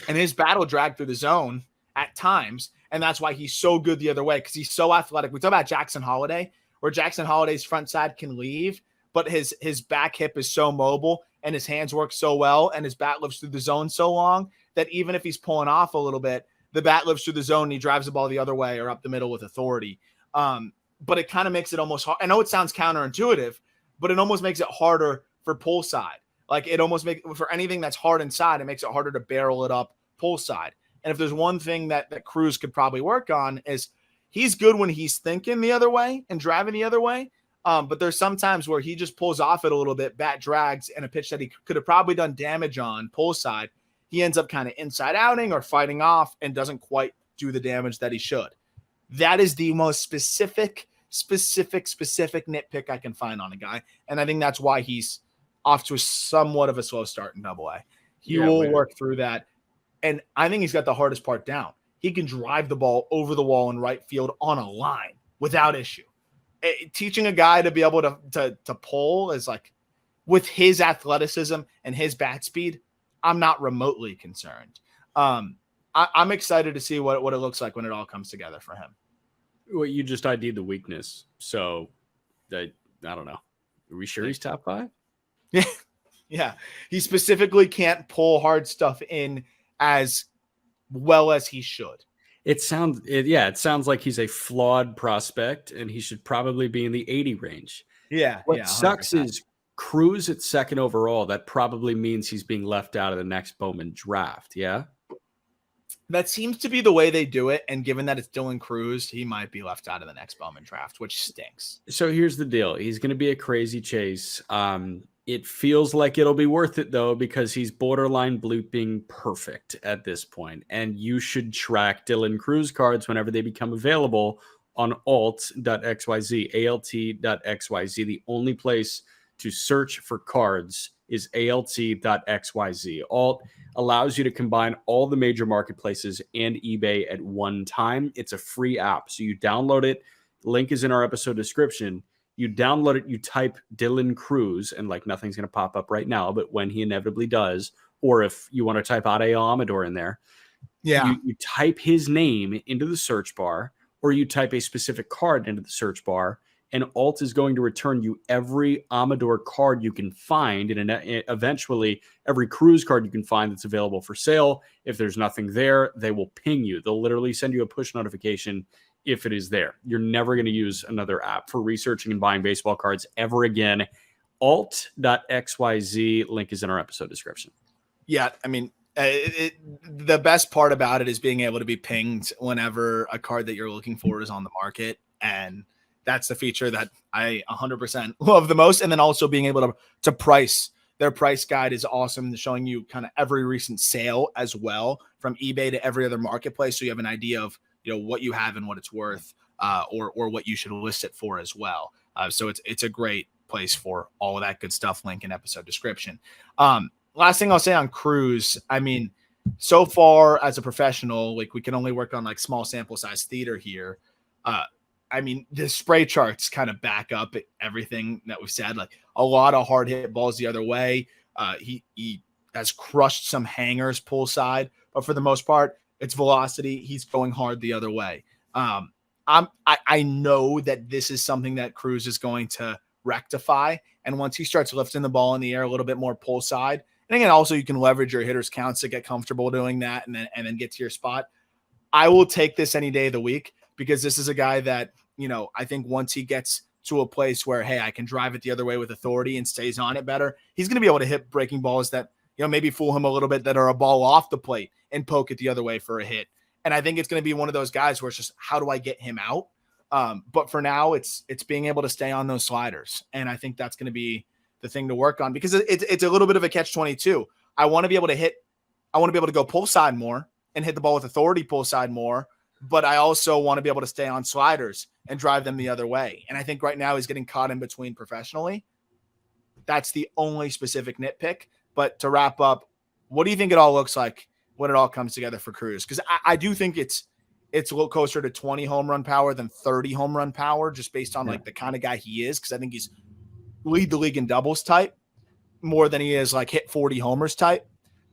And his battle drag through the zone at times. And that's why he's so good the other way, because he's so athletic. We talk about Jackson Holliday, where Jackson Holliday's front side can leave, but his back hip is so mobile and his hands work so well and his bat lives through the zone so long that even if he's pulling off a little bit, the bat lives through the zone and he drives the ball the other way or up the middle with authority. But it kind of makes it almost hard. I know it sounds counterintuitive, but it almost makes it harder for pull side. Like it almost makes for anything that's hard inside, it makes it harder to barrel it up pull side. And if there's one thing that Cruz could probably work on is he's good when he's thinking the other way and driving the other way. But there's some times where he just pulls off it a little bit, bat drags, and a pitch that he could have probably done damage on pull side, he ends up kind of inside outing or fighting off and doesn't quite do the damage that he should. That is the most specific nitpick I can find on a guy. And I think that's why he's off to somewhat of a slow start in Double-A. He will work through that. And I think he's got the hardest part down. He can drive the ball over the wall in right field on a line without issue. Teaching a guy to be able to pull is like, with his athleticism and his bat speed, I'm not remotely concerned. I'm excited to see what it looks like when it all comes together for him. Well, you just ID'd the weakness. So I don't know. Are we sure he's top 5? Yeah. He specifically can't pull hard stuff in as well as he should. It sounds like he's a flawed prospect and he should probably be in the 80 range. Yeah. What sucks is Cruz at second overall. That probably means he's being left out of the next Bowman draft. Yeah. That seems to be the way they do it. And given that it's Dylan Cruz, he might be left out of the next Bowman draft, which stinks. So here's the deal. He's going to be a crazy chase. It feels like it'll be worth it, though, because he's borderline blooping perfect at this point. And you should track Dylan Cruz cards whenever they become available on alt.xyz, alt.xyz. The only place to search for cards is alt.xyz. Alt allows you to combine all the major marketplaces and eBay at one time. It's a free app. So you download it. Link is in our episode description. You download it, you type Dylan Cruz, and like nothing's going to pop up right now, but when he inevitably does, or if you want to type Adael Amador in there, you type his name into the search bar, or you type a specific card into the search bar, and Alt is going to return you every Amador card you can find, and eventually every Cruz card you can find that's available for sale. If there's nothing there, they will ping you. They'll literally send you a push notification if it is there. You're never going to use another app for researching and buying baseball cards ever again. Alt.xyz, link is in our episode description. Yeah, I mean, the best part about it is being able to be pinged whenever a card that you're looking for is on the market. And that's the feature that I 100% love the most. And then also being able to price. Their price guide is awesome, showing you kind of every recent sale as well, from eBay to every other marketplace. So you have an idea of what you have and what it's worth, or what you should list it for as well. So it's a great place for all of that good stuff. Link in episode description. Last thing I'll say on Cruz, I mean, so far as a professional, like we can only work on like small sample size theater here. I mean, the spray charts kind of back up everything that we've said, like a lot of hard hit balls the other way. He has crushed some hangers pull side, but for the most part, it's velocity. He's going hard the other way. I know that this is something that Cruz is going to rectify. And once he starts lifting the ball in the air a little bit more pull side, and again, also you can leverage your hitters counts to get comfortable doing that and then get to your spot. I will take this any day of the week, because this is a guy that I think once he gets to a place where, hey, I can drive it the other way with authority and stays on it better, he's going to be able to hit breaking balls that, maybe fool him a little bit, that are a ball off the plate and poke it the other way for a hit. And I think it's going to be one of those guys where it's just, how do I get him out? But for now, it's being able to stay on those sliders. And I think that's going to be the thing to work on, because it's a little bit of a catch-22. I want to be able to go pull side more and hit the ball with authority pull side more, but I also want to be able to stay on sliders and drive them the other way. And I think right now he's getting caught in between professionally. That's the only specific nitpick. But to wrap up, what do you think it all looks like when it all comes together for Cruz? Because I do think it's a little closer to 20 home run power than 30 home run power, just based on like the kind of guy he is. Because I think he's lead the league in doubles type more than he is like hit 40 homers type.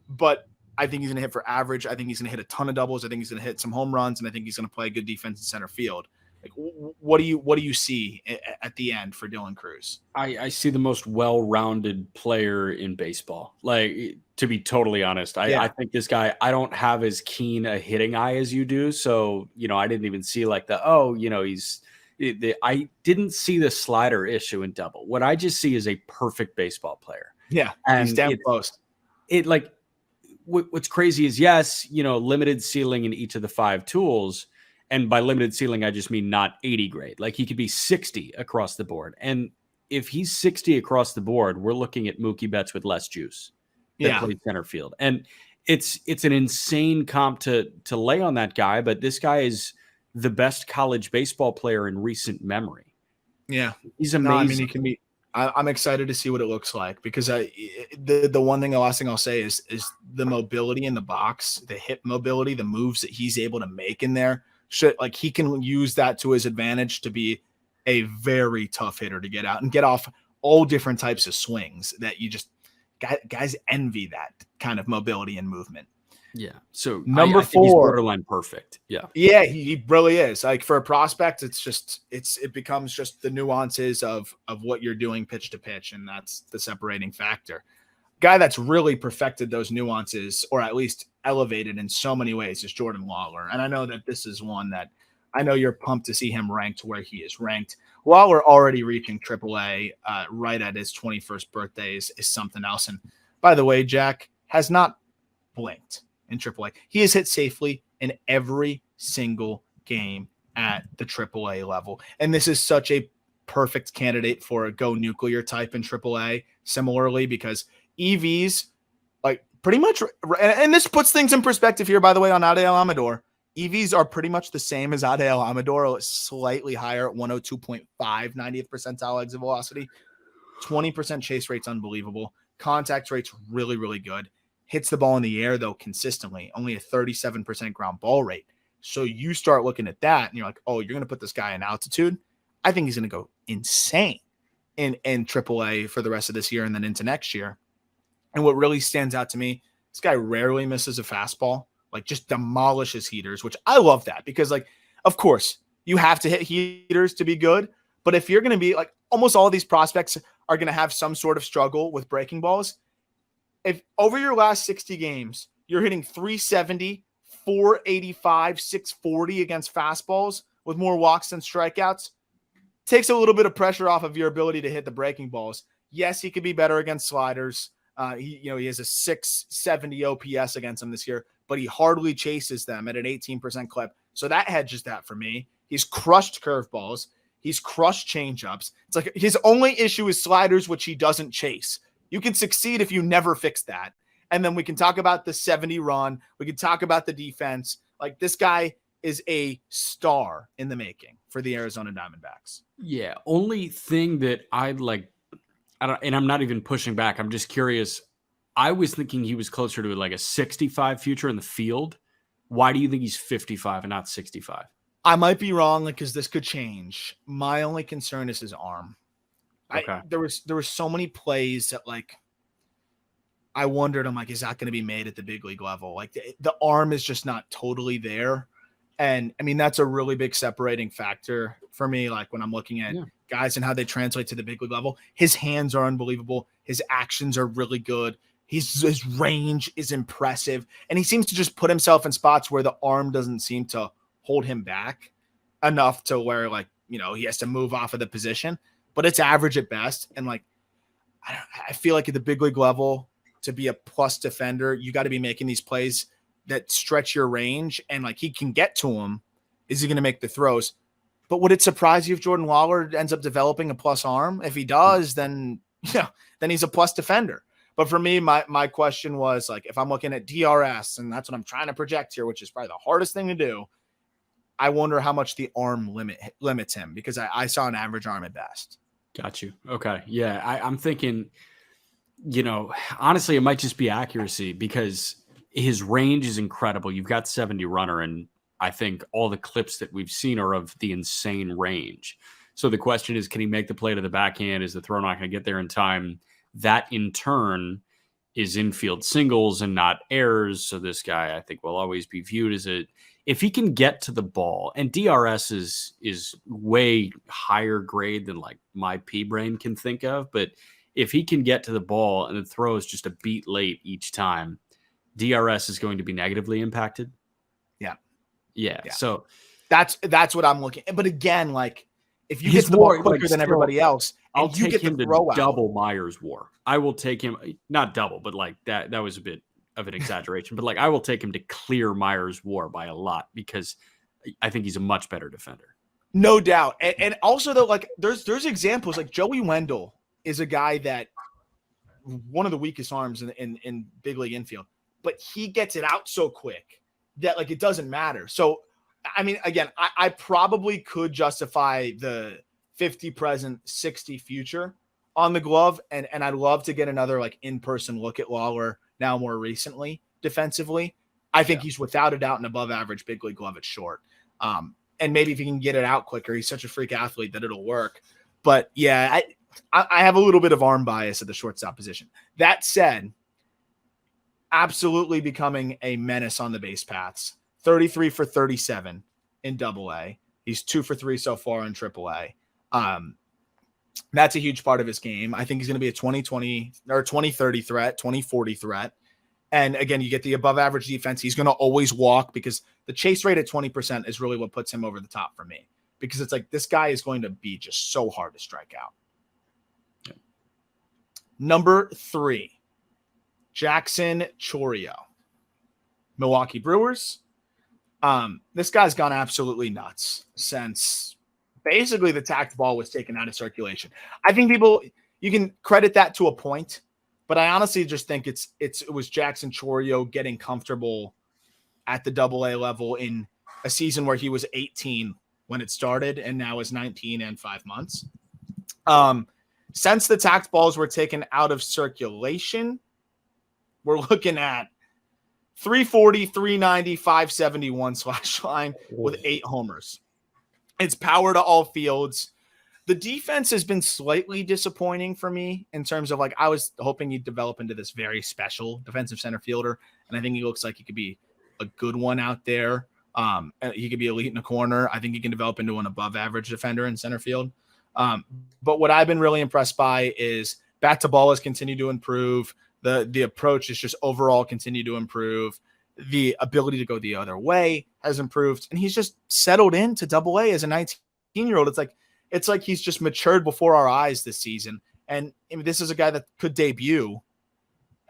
But I think he's going to hit for average. I think he's going to hit a ton of doubles. I think he's going to hit some home runs, and I think he's going to play good defense in center field. Like, what do you see at the end for Dylan Cruz? I see the most well-rounded player in baseball. Like, to be totally honest, I think this guy, I don't have as keen a hitting eye as you do. So, I didn't even see like I didn't see the slider issue in double. What I just see is a perfect baseball player. Yeah. And he's damn close. What's crazy is, yes, limited ceiling in each of the 5 tools. And by limited ceiling, I just mean not 80 grade. Like, he could be 60 across the board. And if he's 60 across the board, we're looking at Mookie Betts with less juice that plays center field. And it's an insane comp to lay on that guy. But this guy is the best college baseball player in recent memory. Yeah. He's amazing. No, I mean, he can be. I'm excited to see what it looks like, because the last thing I'll say is the mobility in the box, the hip mobility, the moves that he's able to make in there. He can use that to his advantage to be a very tough hitter to get out and get off all different types of swings that guys envy that kind of mobility and movement. Yeah. So number I think 4, he's borderline perfect. Yeah. Yeah, he really is. Like, for a prospect, it becomes just the nuances of what you're doing pitch to pitch, and that's the separating factor. Guy that's really perfected those nuances, or at least elevated in so many ways, is Jordan Lawler. And I know that this is one that I know you're pumped to see him ranked where he is ranked. Lawler already reaching AAA right at his 21st birthday is something else. And by the way, Jack has not blinked in AAA. He has hit safely in every single game at the AAA level. And this is such a perfect candidate for a go nuclear type in AAA, similarly, because EVs, like, pretty much, and this puts things in perspective here, by the way, on Adael Amador. EVs are pretty much the same as Adael Amador, slightly higher at 102.5, 90th percentile exit velocity. 20% chase rate's unbelievable. Contact rate's really, really good. Hits the ball in the air, though, consistently. Only a 37% ground ball rate. So you start looking at that, and you're like, oh, you're going to put this guy in altitude? I think he's going to go insane in AAA for the rest of this year and then into next year. And what really stands out to me, this guy rarely misses a fastball, like, just demolishes heaters, which I love that, because, like, of course, you have to hit heaters to be good. But if you're going to be, like, almost all of these prospects are going to have some sort of struggle with breaking balls. If over your last 60 games, you're hitting 370, 485, 640 against fastballs with more walks than strikeouts, takes a little bit of pressure off of your ability to hit the breaking balls. Yes, he could be better against sliders. He has a 670 OPS against him this year, but he hardly chases them at an 18% clip. So that hedges that for me. He's crushed curveballs. He's crushed changeups. It's like his only issue is sliders, which he doesn't chase. You can succeed if you never fix that. And then we can talk about the 70 run. We can talk about the defense. Like, this guy is a star in the making for the Arizona Diamondbacks. Yeah. Only thing that I'd like, and I'm not even pushing back, I'm just curious. I was thinking he was closer to like a 65 future in the field. Why do you think he's 55 and not 65? I might be wrong, because this could change. My only concern is his arm. Okay. There were so many plays that, like, I wondered, I'm like, is that going to be made at the big league level? Like, the arm is just not totally there. And I mean, that's a really big separating factor for me. Like, when I'm looking at guys and how they translate to the big league level, his hands are unbelievable. His actions are really good. His range is impressive. And he seems to just put himself in spots where the arm doesn't seem to hold him back enough to where, like, he has to move off of the position, but it's average at best. And like, I feel like at the big league level, to be a plus defender, you got to be making these plays that stretch your range. And like, he can get to them. Is he going to make the throws? But would it surprise you if Jordan Lawler ends up developing a plus arm? If he does, then he's a plus defender. But for me, my question was like, if I'm looking at DRS, and that's what I'm trying to project here, which is probably the hardest thing to do, I wonder how much the arm limits him, because I saw an average arm at best. Got you. Okay. Yeah. I'm thinking, honestly, it might just be accuracy, because his range is incredible. You've got 70 runner, and I think all the clips that we've seen are of the insane range. So the question is, can he make the play to the backhand? Is the throw not going to get there in time? That in turn is infield singles and not errors. So this guy, I think, will always be viewed as if he can get to the ball, and DRS is way higher grade than like my P brain can think of. But if he can get to the ball and the throw is just a beat late each time, DRS is going to be negatively impacted. Yeah. So that's what I'm looking at. But again, like, if you get to the ball quicker than everybody else, I'll take him to double Myers WAR. I will take him, not double, but like that was a bit of an exaggeration. But like, I will take him to clear Myers WAR by a lot, because I think he's a much better defender. No doubt. And also though, like there's examples, like Joey Wendell is a guy that one of the weakest arms in big league infield, but he gets it out so quick that like it doesn't matter. So I mean, again, I probably could justify the 50 present, 60 future on the glove, and I'd love to get another like in-person look at Lawler now more recently defensively. I think he's without a doubt an above average big league glove at short. And maybe if he can get it out quicker, he's such a freak athlete that it'll work. But yeah, I have a little bit of arm bias at the shortstop position. That said, absolutely becoming a menace on the base paths. 33 for 37 in Double-A. He's 2 for 3 so far in Triple-A. That's a huge part of his game. I think he's going to be a 20-20 or 20-30 threat, 20-40 threat. And again, you get the above average defense. He's going to always walk, because the chase rate at 20% is really what puts him over the top for me, because it's like, this guy is going to be just so hard to strike out. Okay. Number 3, Jackson Chourio, Milwaukee Brewers. This guy's gone absolutely nuts since basically the tacked ball was taken out of circulation. I think you can credit that to a point, but I honestly just think it was Jackson Chourio getting comfortable at the Double-A level in a season where he was 18 when it started and now is 19 and 5 months. Since the tacked balls were taken out of circulation, we're looking at 340, 390, 571 slash line with 8 homers. It's power to all fields. The defense has been slightly disappointing for me in terms of like, I was hoping he'd develop into this very special defensive center fielder. And I think he looks like he could be a good one out there. He could be elite in the corner. I think he can develop into an above average defender in center field. But what I've been really impressed by is bat to ball has continued to improve. The approach is just overall continue to improve. The ability to go the other way has improved, and he's just settled into Double-A as a 19-year-old. It's like he's just matured before our eyes this season. And I mean, this is a guy that could debut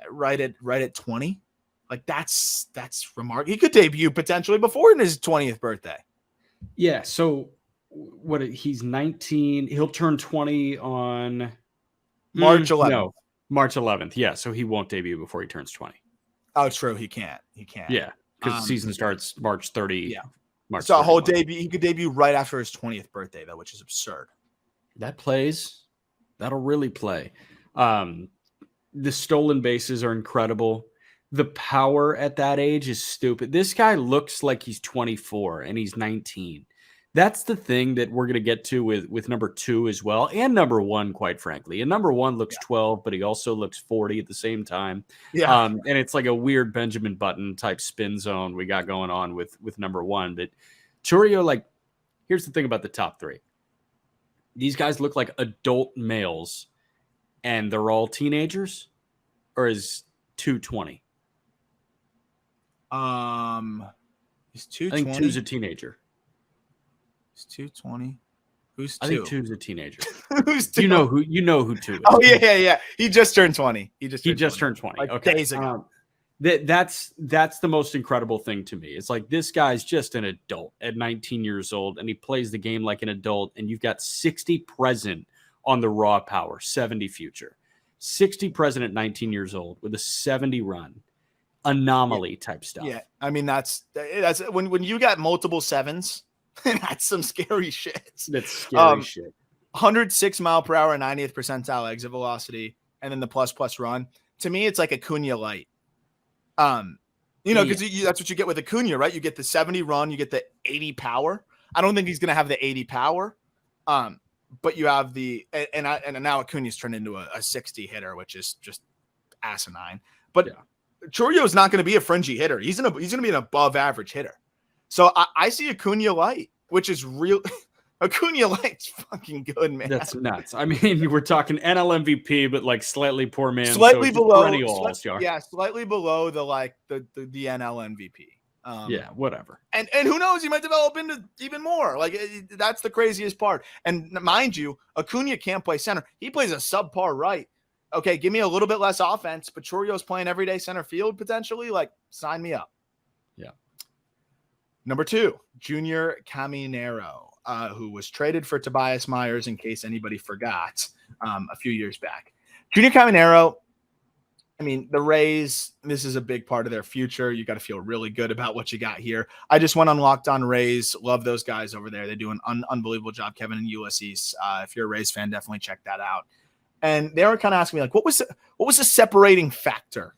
right at 20. Like that's remarkable. He could debut potentially before his 20th birthday. Yeah. So he's 19. He'll turn 20 on March 11th. No, March 11th. Yeah. So he won't debut before he turns 20. Oh, true. He can't. Yeah. Because the season starts March 30. Yeah. March so 31. a whole debut. He could debut right after his 20th birthday, though, which is absurd. That plays. That'll really play. The stolen bases are incredible. The power at that age is stupid. This guy looks like he's 24 and he's 19. That's the thing that we're going to get to with number 2 as well, and number 1, quite frankly. And number 1 looks 12, but he also looks 40 at the same time. Yeah. And it's like a weird Benjamin Button type spin zone we got going on with number 1. But Chourio, like, here's the thing about the top 3. These guys look like adult males, and they're all teenagers, or is 220? He's 220. I think 2's a teenager. He's 220. Who's I two? think 2's a teenager. Who's two? You know who 2 is. Oh yeah. He just turned 20. He just turned 20. Like Okay. days ago. That's the most incredible thing to me. It's like this guy's just an adult at 19 years old, and he plays the game like an adult. And you've got 60 present on the raw power, 70 future, 60 present at 19 years old with a 70 run. Anomaly type stuff. Yeah, I mean that's when you got multiple sevens, that's some scary shit. That's scary shit. 106 mile per hour, 90th percentile exit velocity, and then the plus run. To me, it's like Acuna light. Because that's what you get with Acuna, right? You get the 70 run, you get the 80 power. I don't think he's gonna have the 80 power. But you have the and now Acuna's turned into a 60 hitter, which is just asinine. But Chourio is not going to be a fringy hitter. He's going to be an above average hitter. So I see Acuna light, which is real. Acuna light's fucking good, man. That's nuts. I mean, we're talking NL MVP, but like slightly poor man. Slightly below. All-star. Slightly below the NL MVP. Whatever. And who knows? He might develop into even more. That's the craziest part. And mind you, Acuna can't play center. He plays a subpar right. Okay, give me a little bit less offense, but Chourio's playing everyday center field potentially. Sign me up. Yeah. Number 2, Junior Caminero, who was traded for Tobias Myers, in case anybody forgot, a few years back. Junior Caminero, I mean, the Rays, this is a big part of their future. You got to feel really good about what you got here. I just went on Locked On Rays. Love those guys over there. They do an unbelievable job, Kevin and Ulysses. If you're a Rays fan, definitely check that out. And they were kind of asking me, what was the separating factor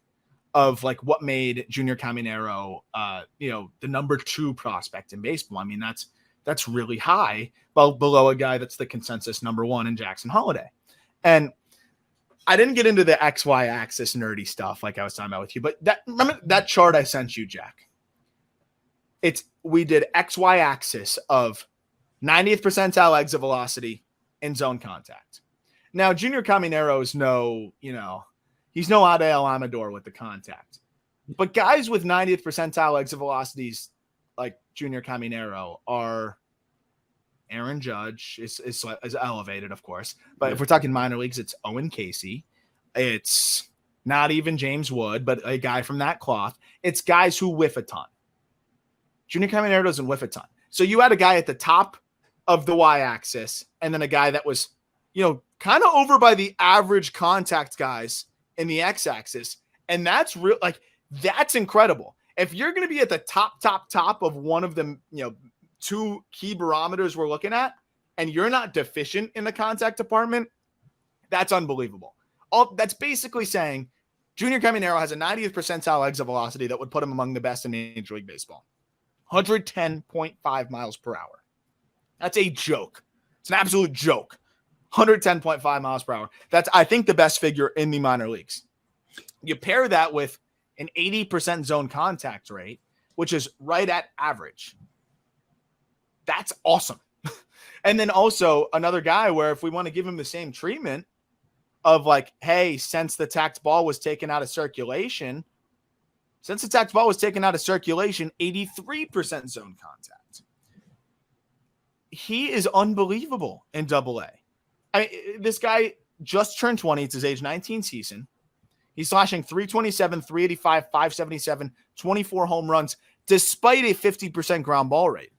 of what made Junior Caminero, the number 2 prospect in baseball? I mean, that's really high, below a guy that's the consensus number 1 in Jackson Holliday. And I didn't get into the XY axis nerdy stuff like I was talking about with you, but remember that chart I sent you, Jack? We did XY axis of 90th percentile exit velocity and zone contact. Now, Junior Caminero is he's no Adael Amador with the contact. But guys with 90th percentile exit velocities like Junior Caminero are Aaron Judge is elevated, of course. But if we're talking minor leagues, it's Owen Casey. It's not even James Wood, but a guy from that cloth. It's guys who whiff a ton. Junior Caminero doesn't whiff a ton. So you had a guy at the top of the y-axis and then a guy that was, kind of over by the average contact guys in the x-axis. And that's real, that's incredible. If you're going to be at the top of one of the, 2 key barometers we're looking at, and you're not deficient in the contact department, that's unbelievable. That's basically saying Junior Caminero has a 90th percentile exit velocity that would put him among the best in Major League Baseball. 110.5 miles per hour. That's a joke. It's an absolute joke. 110.5 miles per hour. That's, I think, the best figure in the minor leagues. You pair that with an 80% zone contact rate, which is right at average. That's awesome. And then also another guy where if we want to give him the same treatment of hey, since the tacked ball was taken out of circulation, 83% zone contact. He is unbelievable in Double-A. I mean, this guy just turned 20. It's his age 19 season. He's slashing 327, 385, 577, 24 home runs, despite a 50% ground ball rate.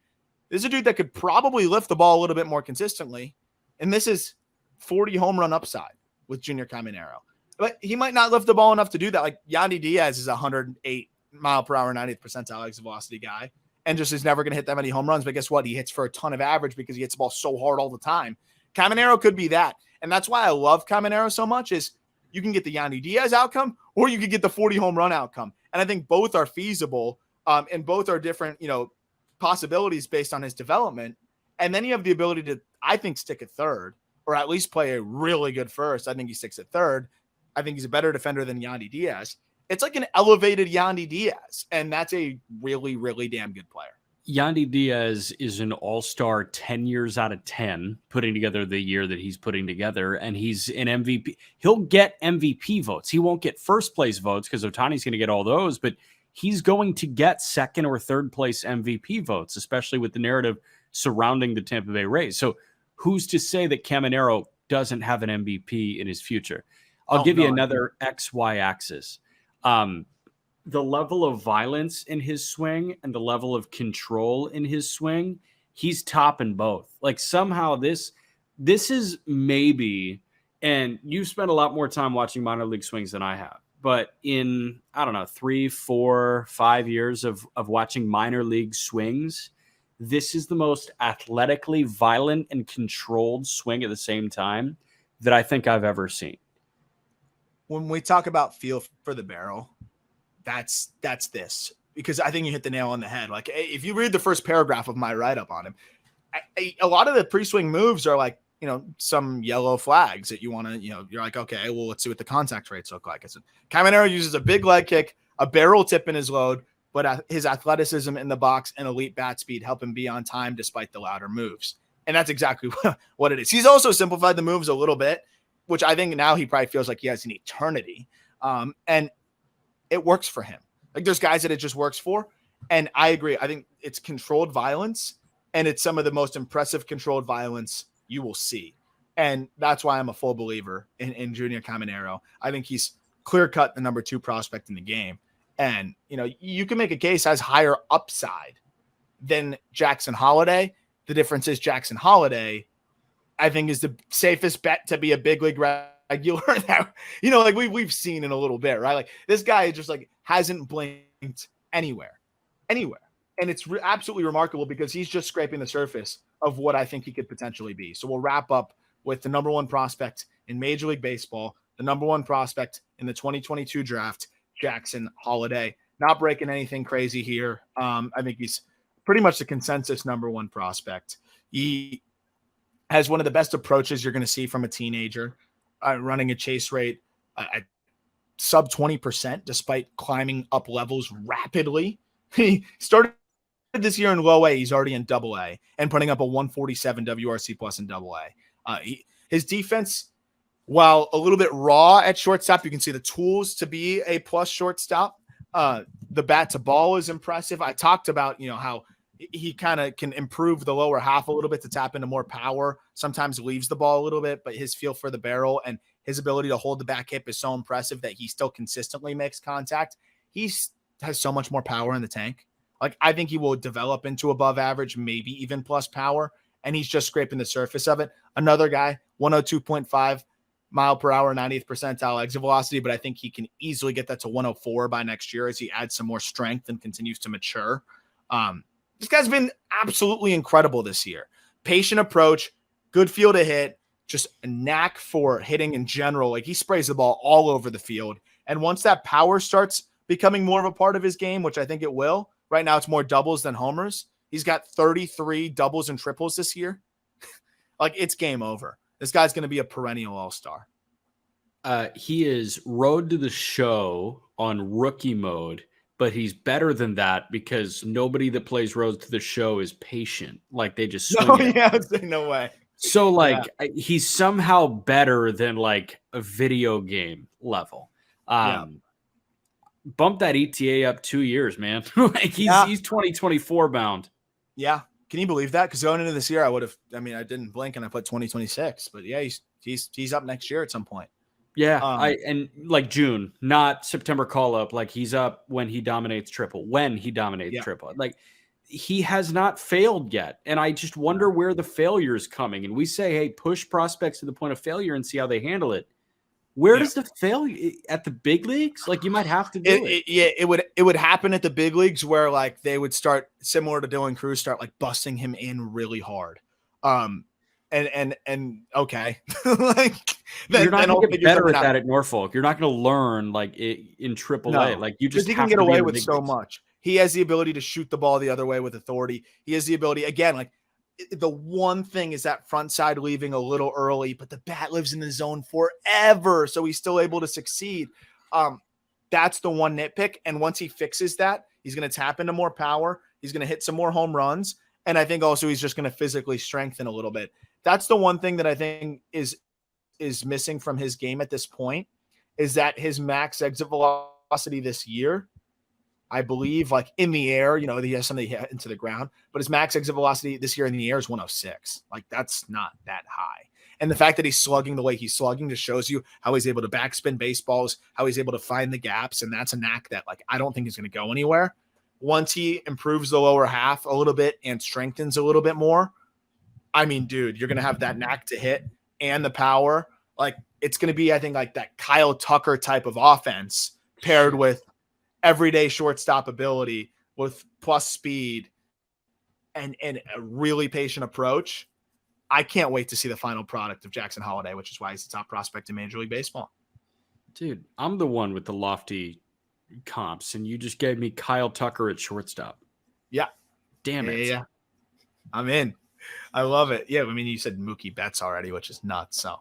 This is a dude that could probably lift the ball a little bit more consistently. And this is 40 home run upside with Junior Caminero. But he might not lift the ball enough to do that. Yandy Diaz is a 108 mile per hour, 90th percentile exit velocity guy, and just is never going to hit that many home runs. But guess what? He hits for a ton of average because he hits the ball so hard all the time. Caminero could be that. And that's why I love Caminero so much is you can get the Yandy Diaz outcome or you could get the 40 home run outcome. And I think both are feasible and both are different, possibilities based on his development. And then you have the ability to, I think, stick at third or at least play a really good first. I think he sticks at third. I think he's a better defender than Yandy Diaz. It's like an elevated Yandy Diaz, and that's a really, really damn good player. Yandy Diaz is an all-star 10 years out of 10, putting together the year that he's putting together, and he's an MVP. He'll get MVP votes. He won't get first place votes because Ohtani's going to get all those, but he's going to get second or third place MVP votes, especially with the narrative surrounding the Tampa Bay Rays. So who's to say that Caminero doesn't have an MVP in his future? I'll give you another XY axis. The level of violence in his swing and the level of control in his swing, he's topping both. Like somehow this is maybe, and you've spent a lot more time watching minor league swings than I have, but in, I don't know, 3, 4, 5 years of watching minor league swings, this is the most athletically violent and controlled swing at the same time that I think I've ever seen. When we talk about feel for the barrel, that's this, because I think you hit the nail on the head. Like if you read the first paragraph of my write-up on him, a lot of the pre-swing moves are like, some yellow flags that you want to, you're like, okay, well, let's see what the contact rates look like. I said, Caminero uses a big leg kick, a barrel tip in his load, but his athleticism in the box and elite bat speed help him be on time despite the louder moves. And that's exactly what it is. He's also simplified the moves a little bit, which I think now he probably feels like he has an eternity. And it works for him. Like there's guys that it just works for. And I agree. I think it's controlled violence, and it's some of the most impressive controlled violence you will see. And that's why I'm a full believer in Junior Caminero. I think he's clear cut the number 2 prospect in the game. And, you can make a case has higher upside than Jackson Holliday. The difference is Jackson Holliday, I think, is the safest bet to be a big league regular that, like we've seen in a little bit, right? Like this guy just like hasn't blinked anywhere. And it's absolutely remarkable because he's just scraping the surface of what I think he could potentially be. So we'll wrap up with the number 1 prospect in Major League Baseball, the number 1 prospect in the 2022 draft, Jackson Holliday. Not breaking anything crazy here. I think he's pretty much the consensus number 1 prospect. He has one of the best approaches you're going to see from a teenager, running a chase rate at sub 20%, despite climbing up levels rapidly. He started this year in low A. He's already in double A and putting up a 147 WRC plus in double A. His defense, while a little bit raw at shortstop, you can see the tools to be a plus shortstop. The bat to ball is impressive. I talked about, how he kind of can improve the lower half a little bit to tap into more power, sometimes leaves the ball a little bit, but his feel for the barrel and his ability to hold the back hip is so impressive that he still consistently makes contact. He has so much more power in the tank. Like, I think he will develop into above average, maybe even plus power, and he's just scraping the surface of it. Another guy, 102.5 mile per hour, 90th percentile exit velocity, but I think he can easily get that to 104 by next year as he adds some more strength and continues to mature. This guy's been absolutely incredible this year. Patient approach, good feel to hit, just a knack for hitting in general. Like, he sprays the ball all over the field. And once that power starts becoming more of a part of his game, which I think it will, right now it's more doubles than homers. He's got 33 doubles and triples this year. Like, it's game over. This guy's going to be a perennial all-star. He is road to the show on rookie mode, but he's better than that because nobody that plays road to the show is patient. Like, they just swing it. Yeah, no way. So, like, he's somehow better than, like, a video game level. Bump that ETA up 2 years, man. Like, he's 2024 bound. Yeah. Can you believe that? Because going into this year, I didn't blink and I put 2026. But yeah, he's up next year at some point. Yeah, and like June, not September call up. Like, he's up when he dominates triple. Triple. Like, he has not failed yet, and I just wonder where the failure is coming. And we say, hey, push prospects to the point of failure and see how they handle it. Where does the failure at the big leagues? Like, you might have to do it. It would happen at the big leagues where, like, they would start similar to Dylan Cruz, start like busting him in really hard. And okay, like, you're not going to get better at that at Norfolk. You're not going to learn like in AAA. No, like, you just he can get away with so much. He has the ability to shoot the ball the other way with authority. He has the ability, again, like, the one thing is that front side leaving a little early, but the bat lives in the zone forever, so he's still able to succeed. That's the one nitpick, and once he fixes that, he's going to tap into more power. He's going to hit some more home runs, and I think also he's just going to physically strengthen a little bit. That's the one thing that I think is missing from his game at this point, is that his max exit velocity this year I believe, like in the air, he has something hit into the ground, but his max exit velocity this year in the air is 106. Like, that's not that high. And the fact that he's slugging the way he's slugging just shows you how he's able to backspin baseballs, how he's able to find the gaps. And that's a knack that, like, I don't think is going to go anywhere. Once he improves the lower half a little bit and strengthens a little bit more, I mean, dude, you're going to have that knack to hit and the power. Like, it's going to be, I think, like that Kyle Tucker type of offense paired with everyday shortstop ability with plus speed and a really patient approach. I can't wait to see the final product of Jackson Holliday, which is why he's the top prospect in Major League Baseball. Dude, I'm the one with the lofty comps, and you just gave me Kyle Tucker at shortstop. Yeah. Damn it. Yeah. I'm in. I love it. Yeah, I mean, you said Mookie Betts already, which is nuts. So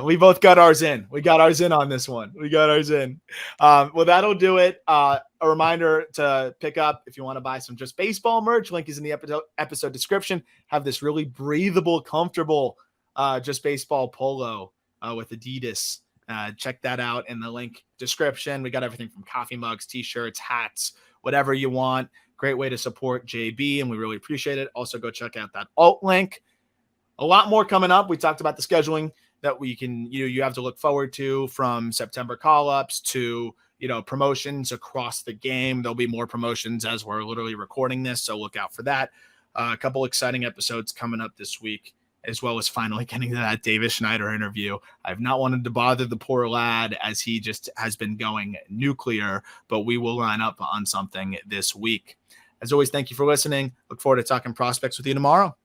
we both got ours in. We got ours in on this one. We got ours in. Well, that'll do it. A reminder to pick up if you want to buy some Just Baseball merch. Link is in the episode description. Have this really breathable, comfortable Just Baseball polo with Adidas. Check that out in the link description. We got everything from coffee mugs, t-shirts, hats, whatever you want. Great way to support JB, and we really appreciate it. Also, go check out that alt link. A lot more coming up. We talked about the scheduling that we can, you have to look forward to, from September call-ups to, promotions across the game. There'll be more promotions as we're literally recording this, so look out for that. A couple exciting episodes coming up this week, as well as finally getting to that Davis Schneider interview. I've not wanted to bother the poor lad as he just has been going nuclear, but we will line up on something this week. As always, thank you for listening. Look forward to talking prospects with you tomorrow.